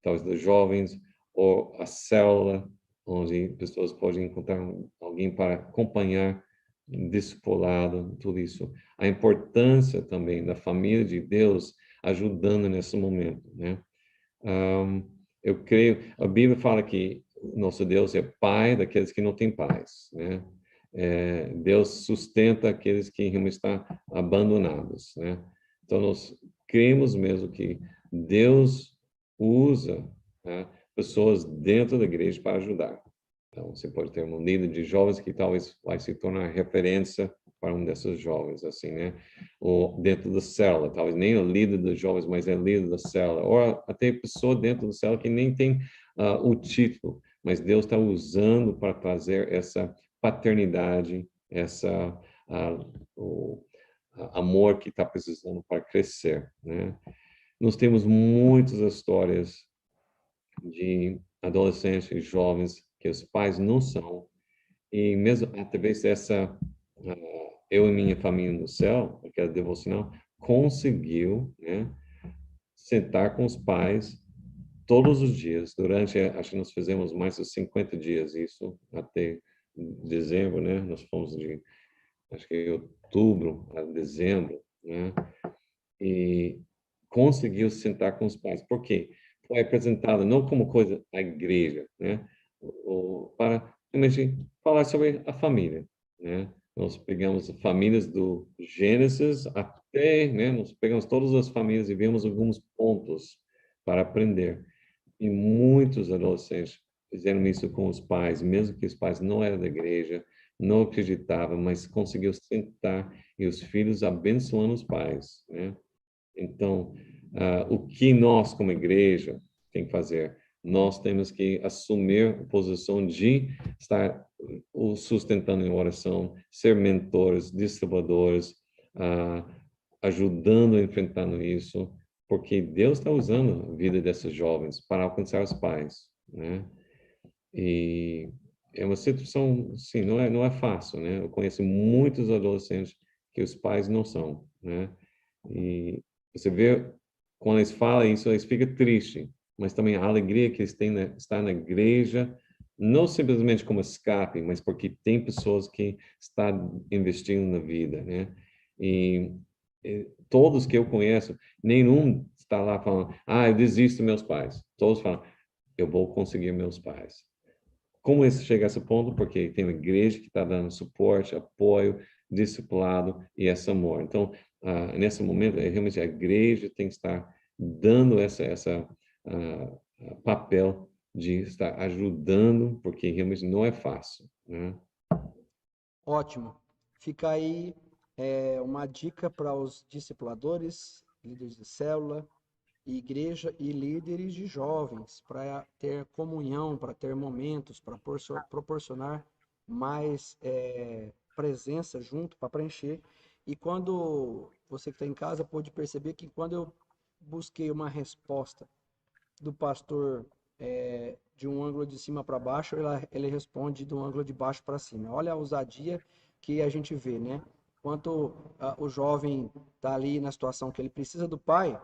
talvez dos jovens, ou a célula, onde pessoas podem encontrar alguém para acompanhar, discipulado, tudo isso. A importância também da família de Deus ajudando nesse momento, né? Eu creio, a Bíblia fala que nosso Deus é pai daqueles que não têm pais, né? Deus sustenta aqueles que realmente estão abandonados, né? Então nós cremos mesmo que Deus usa, né, pessoas dentro da igreja para ajudar. Então você pode ter um líder de jovens que talvez vai se tornar referência para um desses jovens, assim, né? Ou dentro da célula, talvez nem o líder dos jovens, mas é líder da célula, ou até pessoa dentro da célula que nem tem o título, mas Deus está usando para trazer essa paternidade, o amor que está precisando para crescer, né? Nós temos muitas histórias de adolescentes e jovens que os pais não são, e mesmo através dessa eu e minha família no céu, aquela devocional, conseguiu, né, sentar com os pais todos os dias, durante, acho que nós fizemos mais de 50 dias isso, até dezembro, né? Nós fomos de, acho que outubro a dezembro, né? E conseguiu sentar com os pais. Por quê? Foi apresentada não como coisa a igreja, né? Para realmente falar sobre a família, né? Nós pegamos famílias do Gênesis até, né? Nós pegamos todas as famílias e vimos alguns pontos para aprender. E muitos adolescentes fizeram isso com os pais, mesmo que os pais não eram da igreja, não acreditavam, mas conseguiu sentar e os filhos abençoando os pais, né? Então, o que nós, como igreja, tem que fazer? Nós temos que assumir a posição de estar sustentando em oração, ser mentores, distribuidores, uh, ajudando, enfrentando isso, porque Deus está usando a vida desses jovens para alcançar os pais, né? E é uma situação, sim, não é fácil, né? Eu conheço muitos adolescentes que os pais não são, né? E você vê, quando eles falam isso, eles ficam tristes, mas também a alegria que eles têm estar na igreja, não simplesmente como escape, mas porque tem pessoas que estão investindo na vida, né? E todos que eu conheço, nenhum está lá falando, eu desisto dos meus pais. Todos falam, eu vou conseguir meus pais. Como isso chega a esse ponto? Porque tem uma igreja que está dando suporte, apoio, discipulado e esse amor. Então, nesse momento, realmente a igreja tem que estar dando essa papel de estar ajudando, porque realmente não é fácil, né? Ótimo. Fica aí uma dica para os discipuladores, líderes de célula, igreja e líderes de jovens, para ter comunhão, para ter momentos, para proporcionar mais presença junto, para preencher. E quando você que está em casa pode perceber que quando eu busquei uma resposta do pastor de um ângulo de cima para baixo, ele responde de um ângulo de baixo para cima. Olha a ousadia que a gente vê, né? Enquanto o jovem está ali na situação que ele precisa do pai,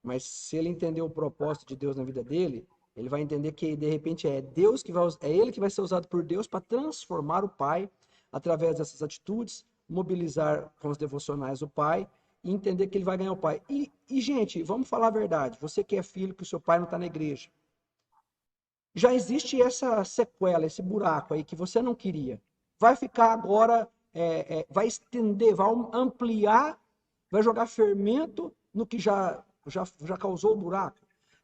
mas se ele entender o propósito de Deus na vida dele, ele vai entender que de repente é Deus que vai, é ele que vai ser usado por Deus para transformar o pai através dessas atitudes, mobilizar com os devocionais o pai e entender que ele vai ganhar o pai. Gente, vamos falar a verdade. Você que é filho, que o seu pai não está na igreja. Já existe essa sequela, esse buraco aí que você não queria. Vai ficar agora, vai estender, vai ampliar, vai jogar fermento no que já causou o buraco.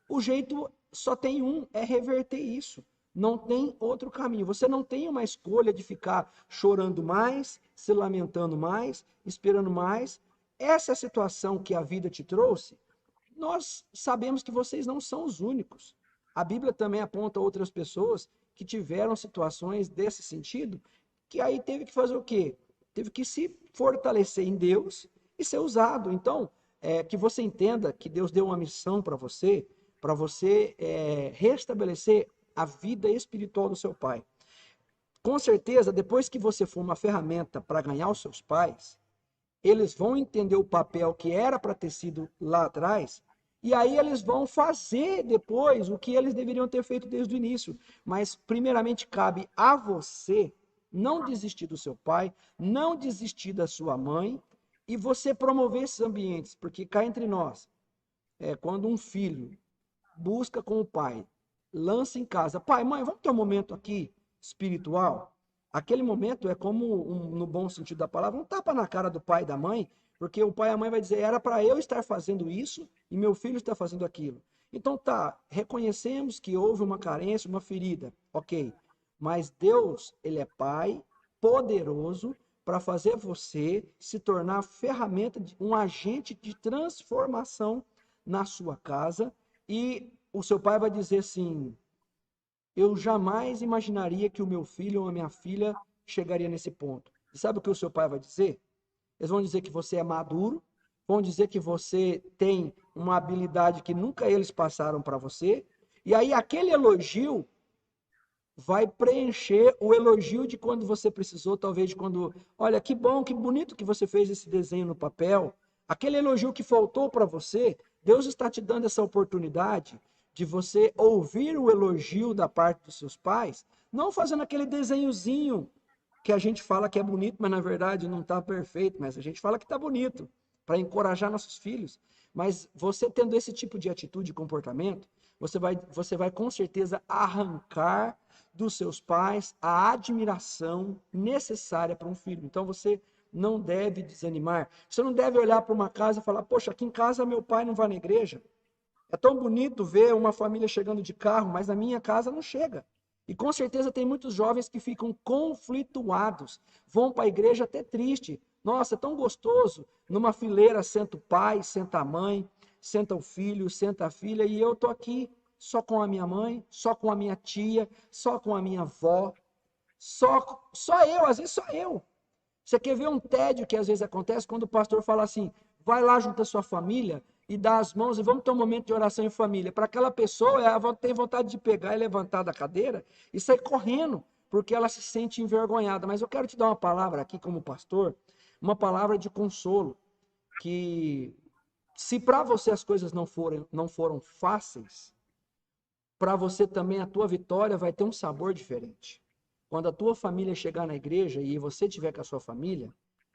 O jeito só tem um, é reverter isso. Não tem outro caminho. Você não tem uma escolha de ficar chorando mais, se lamentando mais, esperando mais. Essa é a situação que a vida te trouxe. Nós sabemos que vocês não são os únicos. A Bíblia também aponta outras pessoas que tiveram situações desse sentido, que aí teve que fazer o quê? Teve que se fortalecer em Deus e ser usado. Então, que você entenda que Deus deu uma missão para você restabelecer a vida espiritual do seu pai. Com certeza, depois que você for uma ferramenta para ganhar os seus pais, eles vão entender o papel que era para ter sido lá atrás, e aí eles vão fazer depois o que eles deveriam ter feito desde o início. Mas, primeiramente, cabe a você não desistir do seu pai, não desistir da sua mãe, e você promover esses ambientes, porque cá entre nós, quando um filho busca com o pai, lança em casa, pai, mãe, vamos ter um momento aqui espiritual. Aquele momento é como, no bom sentido da palavra, um tapa na cara do pai e da mãe, porque o pai e a mãe vai dizer, era para eu estar fazendo isso e meu filho está fazendo aquilo. Então tá, reconhecemos que houve uma carência, uma ferida, ok. Mas Deus, ele é pai poderoso para fazer você se tornar ferramenta, um agente de transformação na sua casa, e o seu pai vai dizer assim, eu jamais imaginaria que o meu filho ou a minha filha chegaria nesse ponto. E sabe o que o seu pai vai dizer? Eles vão dizer que você é maduro, vão dizer que você tem uma habilidade que nunca eles passaram para você, e aí aquele elogio vai preencher o elogio de quando você precisou, talvez de quando, olha, que bom, que bonito que você fez esse desenho no papel. Aquele elogio que faltou para você, Deus está te dando essa oportunidade de você ouvir o elogio da parte dos seus pais, não fazendo aquele desenhozinho que a gente fala que é bonito, mas na verdade não está perfeito, mas a gente fala que está bonito, para encorajar nossos filhos. Mas você tendo esse tipo de atitude e comportamento, você vai com certeza arrancar dos seus pais a admiração necessária para um filho. Então você não deve desanimar. Você não deve olhar para uma casa e falar: poxa, aqui em casa meu pai não vai na igreja. É tão bonito ver uma família chegando de carro, mas na minha casa não chega. E com certeza tem muitos jovens que ficam conflituados, vão para a igreja até triste. Nossa, é tão gostoso. Numa fileira senta o pai, senta a mãe, senta o filho, senta a filha, e eu tô aqui só com a minha mãe, só com a minha tia, só com a minha avó, só eu, às vezes só eu. Você quer ver um tédio que às vezes acontece quando o pastor fala assim: vai lá junto à sua família e dá as mãos e vamos ter um momento de oração em família. Para aquela pessoa, ela tem vontade de pegar e levantar da cadeira e sair correndo, porque ela se sente envergonhada. Mas eu quero te dar uma palavra aqui, como pastor, uma palavra de consolo, que se para você as coisas não foram fáceis, para você também a tua vitória vai ter um sabor diferente. Quando a tua família chegar na igreja e você tiver com a sua família,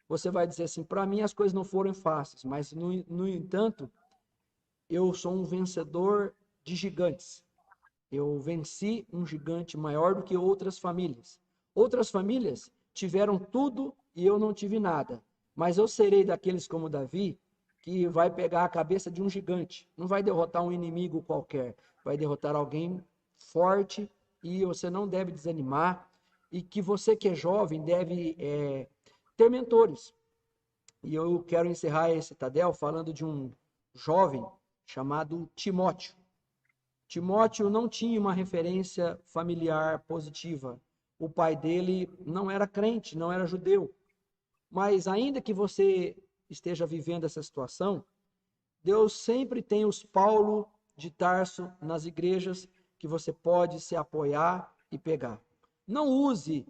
você vai dizer assim: para mim as coisas não foram fáceis, mas no entanto, eu sou um vencedor de gigantes. Eu venci um gigante maior do que outras famílias. Outras famílias tiveram tudo e eu não tive nada. Mas eu serei daqueles como Davi, que vai pegar a cabeça de um gigante. Não vai derrotar um inimigo qualquer. Vai derrotar alguém forte, e você não deve desanimar. E que você que é jovem deve ter mentores. E eu quero encerrar esse Tadel falando de um jovem chamado Timóteo. Timóteo não tinha uma referência familiar positiva. O pai dele não era crente, não era judeu. Mas ainda que você esteja vivendo essa situação, Deus sempre tem os Paulo de Tarso nas igrejas que você pode se apoiar e pegar. Não use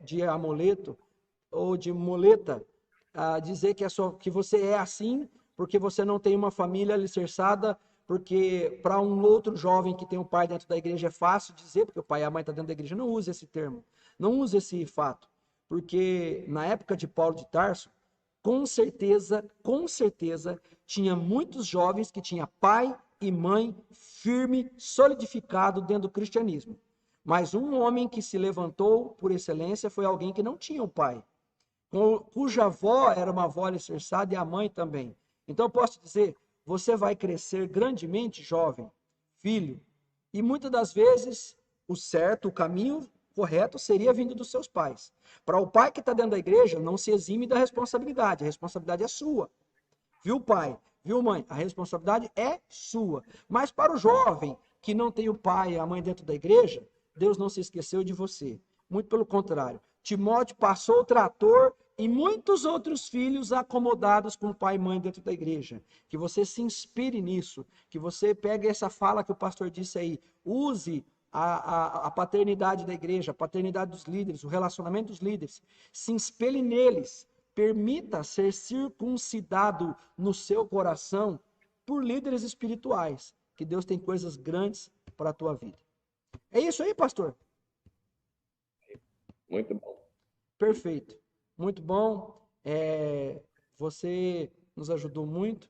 de amuleto ou de muleta a dizer que você é assim porque você não tem uma família alicerçada, porque para um outro jovem que tem um pai dentro da igreja é fácil dizer, porque o pai e a mãe estão dentro da igreja. Não use esse termo, não use esse fato, porque na época de Paulo de Tarso, com certeza, tinha muitos jovens que tinham pai e mãe firme, solidificado dentro do cristianismo. Mas um homem que se levantou por excelência foi alguém que não tinha o pai, cuja avó era uma avó alicerçada e a mãe também. Então eu posso dizer, você vai crescer grandemente jovem, filho, e muitas das vezes o certo, o caminho correto seria vindo dos seus pais. Para o pai que está dentro da igreja, não se exime da responsabilidade, a responsabilidade é sua. Viu, pai? Viu, mãe? A responsabilidade é sua. Mas para o jovem que não tem o pai e a mãe dentro da igreja, Deus não se esqueceu de você. Muito pelo contrário. Timóteo passou o trator e muitos outros filhos acomodados com pai e mãe dentro da igreja. Que você se inspire nisso, que você pegue essa fala que o pastor disse aí, use a paternidade da igreja, a paternidade dos líderes, o relacionamento dos líderes, se espelhe neles, permita ser circuncidado no seu coração por líderes espirituais, que Deus tem coisas grandes para a tua vida. É isso aí, pastor? Muito bom. Perfeito. Muito bom. Você nos ajudou muito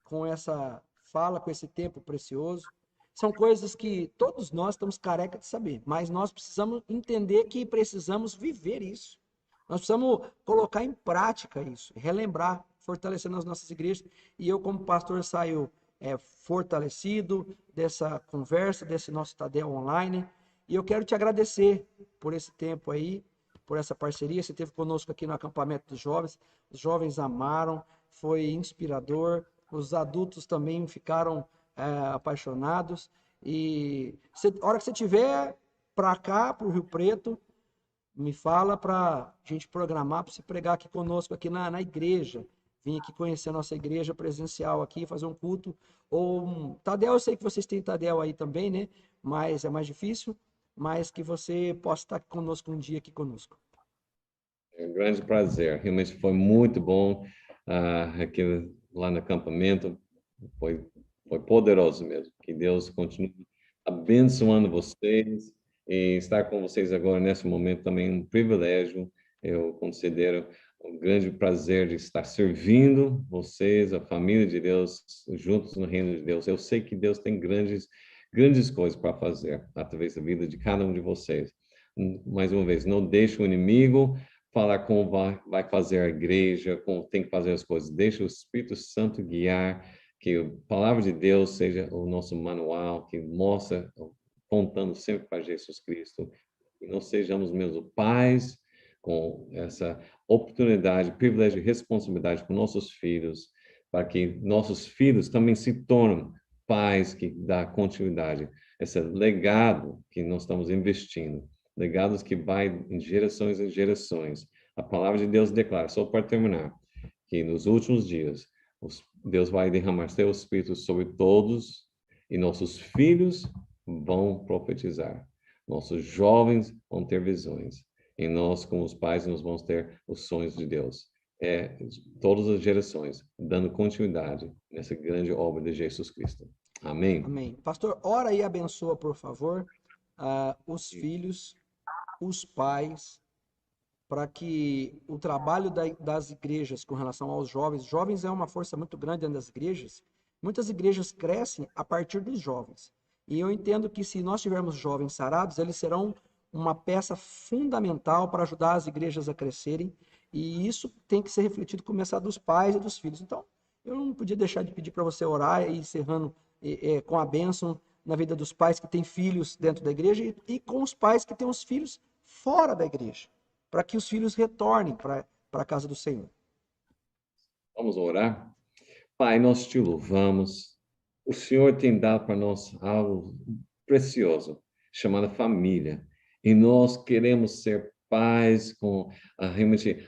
com essa fala, com esse tempo precioso. São coisas que todos nós estamos careca de saber, mas nós precisamos entender que precisamos viver isso. Nós precisamos colocar em prática isso, relembrar, fortalecendo as nossas igrejas. E eu, como pastor, saio fortalecido dessa conversa, desse nosso Tadel online. E eu quero te agradecer por esse tempo aí, por essa parceria. Você esteve conosco aqui no acampamento dos jovens. Os jovens amaram, foi inspirador. Os adultos também ficaram apaixonados. E a hora que você tiver para cá, para o Rio Preto, me fala para a gente programar para você pregar aqui conosco aqui na igreja. Vim aqui conhecer a nossa igreja presencial aqui, fazer um culto. Tadel, eu sei que vocês têm Tadel aí também, né? Mas é mais difícil. Mas que você possa estar conosco um dia aqui conosco. É um grande prazer. Realmente foi muito bom aqui lá no acampamento. Foi poderoso mesmo. Que Deus continue abençoando vocês E estar com vocês agora, nesse momento, também é um privilégio. Eu considero um grande prazer de estar servindo vocês, a família de Deus, juntos no reino de Deus. Eu sei que Deus tem grandes coisas para fazer através da vida de cada um de vocês. Mais uma vez, não deixe o inimigo falar como vai fazer a igreja, como tem que fazer as coisas. Deixe o Espírito Santo guiar, que a palavra de Deus seja o nosso manual, que mostra, apontando sempre para Jesus Cristo. E não sejamos mesmo pais com essa oportunidade, privilégio e responsabilidade com nossos filhos, para que nossos filhos também se tornem pais que dá continuidade. Esse legado que nós estamos investindo, legados que vai em gerações e gerações. A palavra de Deus declara, só para terminar, que nos últimos dias Deus vai derramar seu Espírito sobre todos e nossos filhos vão profetizar. Nossos jovens vão ter visões. E nós, como os pais, nós vamos ter os sonhos de Deus. É todas as gerações, dando continuidade nessa grande obra de Jesus Cristo. Amém? Amém. Pastor, ora e abençoa, por favor, os filhos, os pais, para que o trabalho das igrejas com relação aos jovens é uma força muito grande dentro das igrejas. Muitas igrejas crescem a partir dos jovens. E eu entendo que se nós tivermos jovens sarados, eles serão uma peça fundamental para ajudar as igrejas a crescerem. E isso tem que ser refletido, começar dos pais e dos filhos. Então, eu não podia deixar de pedir para você orar e encerrando com a bênção na vida dos pais que têm filhos dentro da igreja e com os pais que têm os filhos fora da igreja, para que os filhos retornem para a casa do Senhor. Vamos orar? Pai, nós te louvamos. O Senhor tem dado para nós algo precioso, chamado família. E nós queremos ser pais com realmente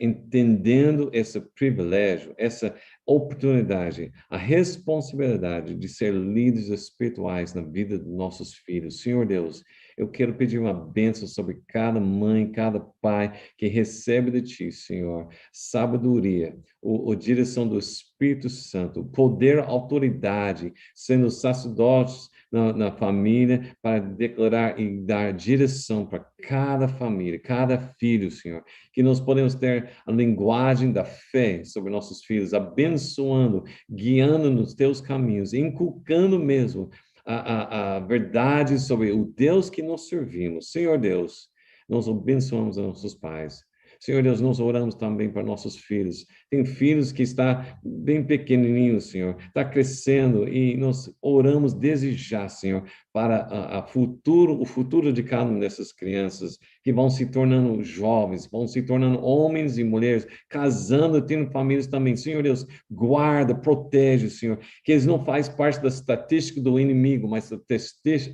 entendendo esse privilégio, essa oportunidade, a responsabilidade de ser líderes espirituais na vida dos nossos filhos. Senhor Deus, eu quero pedir uma bênção sobre cada mãe, cada pai que recebe de Ti, Senhor, sabedoria, a direção do Espírito Santo, poder, autoridade, sendo sacerdotes na família, para declarar e dar direção para cada família, cada filho, Senhor. Que nós podemos ter a linguagem da fé sobre nossos filhos, abençoando, guiando nos teus caminhos, inculcando mesmo a verdade sobre o Deus que nós servimos. Senhor Deus, nós abençoamos os nossos pais. Senhor Deus, nós oramos também para nossos filhos. Tem filhos que estão bem pequenininhos, Senhor, está crescendo e nós oramos desde já, Senhor, para o futuro de cada uma dessas crianças que vão se tornando jovens, vão se tornando homens e mulheres, casando, tendo famílias também. Senhor Deus, guarda, protege, Senhor, que eles não fazem parte da estatística do inimigo, mas da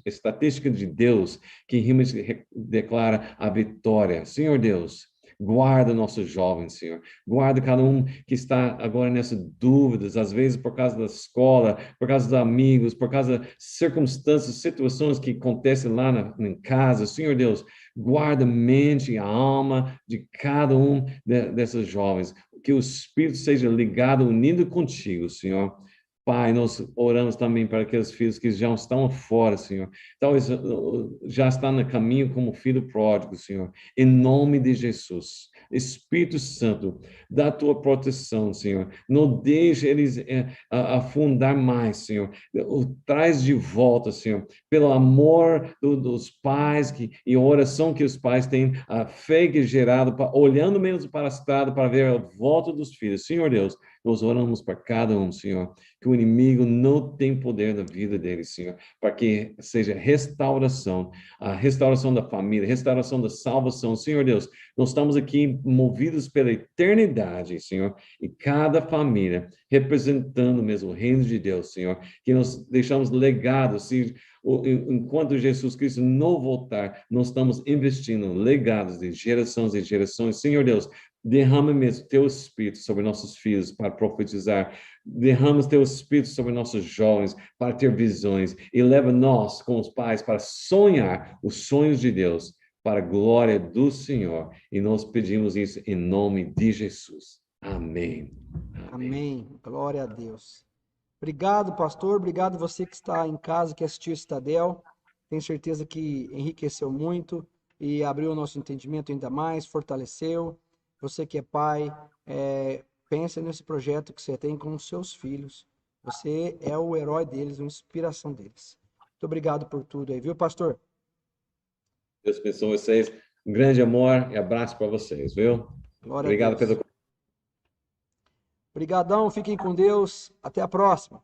estatística de Deus, que realmente declara a vitória. Senhor Deus, guarda nossos jovens, Senhor. Guarda cada um que está agora nessas dúvidas, às vezes por causa da escola, por causa dos amigos, por causa de circunstâncias, situações que acontecem lá em casa. Senhor Deus, guarda a mente e a alma de cada um desses jovens. Que o Espírito seja ligado, unido contigo, Senhor. Pai, nós oramos também para aqueles filhos que já estão fora, Senhor. Talvez já estão no caminho como filho pródigo, Senhor. Em nome de Jesus. Espírito Santo, dá a tua proteção, Senhor. Não deixe eles afundar mais, Senhor. Traz de volta, Senhor, pelo amor dos pais e a oração que os pais têm, a fé que é gerada, olhando menos para a estrada para ver a volta dos filhos. Senhor Deus, nós oramos para cada um, Senhor, que o inimigo não tem poder na vida deles, Senhor, para que seja restauração, a restauração da família, restauração da salvação. Senhor Deus, nós estamos aqui movidos pela eternidade, Senhor, e cada família representando mesmo o reino de Deus, Senhor, que nós deixamos legado, se enquanto Jesus Cristo não voltar, nós estamos investindo legados de gerações e gerações. Senhor Deus, derrama mesmo teu Espírito sobre nossos filhos para profetizar. Derrama teu Espírito sobre nossos jovens para ter visões. E leva nós, com os pais, para sonhar os sonhos de Deus, para a glória do Senhor. E nós pedimos isso em nome de Jesus. Amém. Amém. Glória a Deus. Obrigado, pastor. Obrigado você que está em casa, que assistiu Citadel. Tenho certeza que enriqueceu muito e abriu o nosso entendimento ainda mais, fortaleceu. Você que é pai, pensa nesse projeto que você tem com os seus filhos. Você é o herói deles, a inspiração deles. Muito obrigado por tudo aí, viu, pastor? Deus abençoe vocês. Um grande amor e abraço para vocês, viu? Glória a Obrigado Deus. pelo Obrigadão, fiquem com Deus. Até a próxima.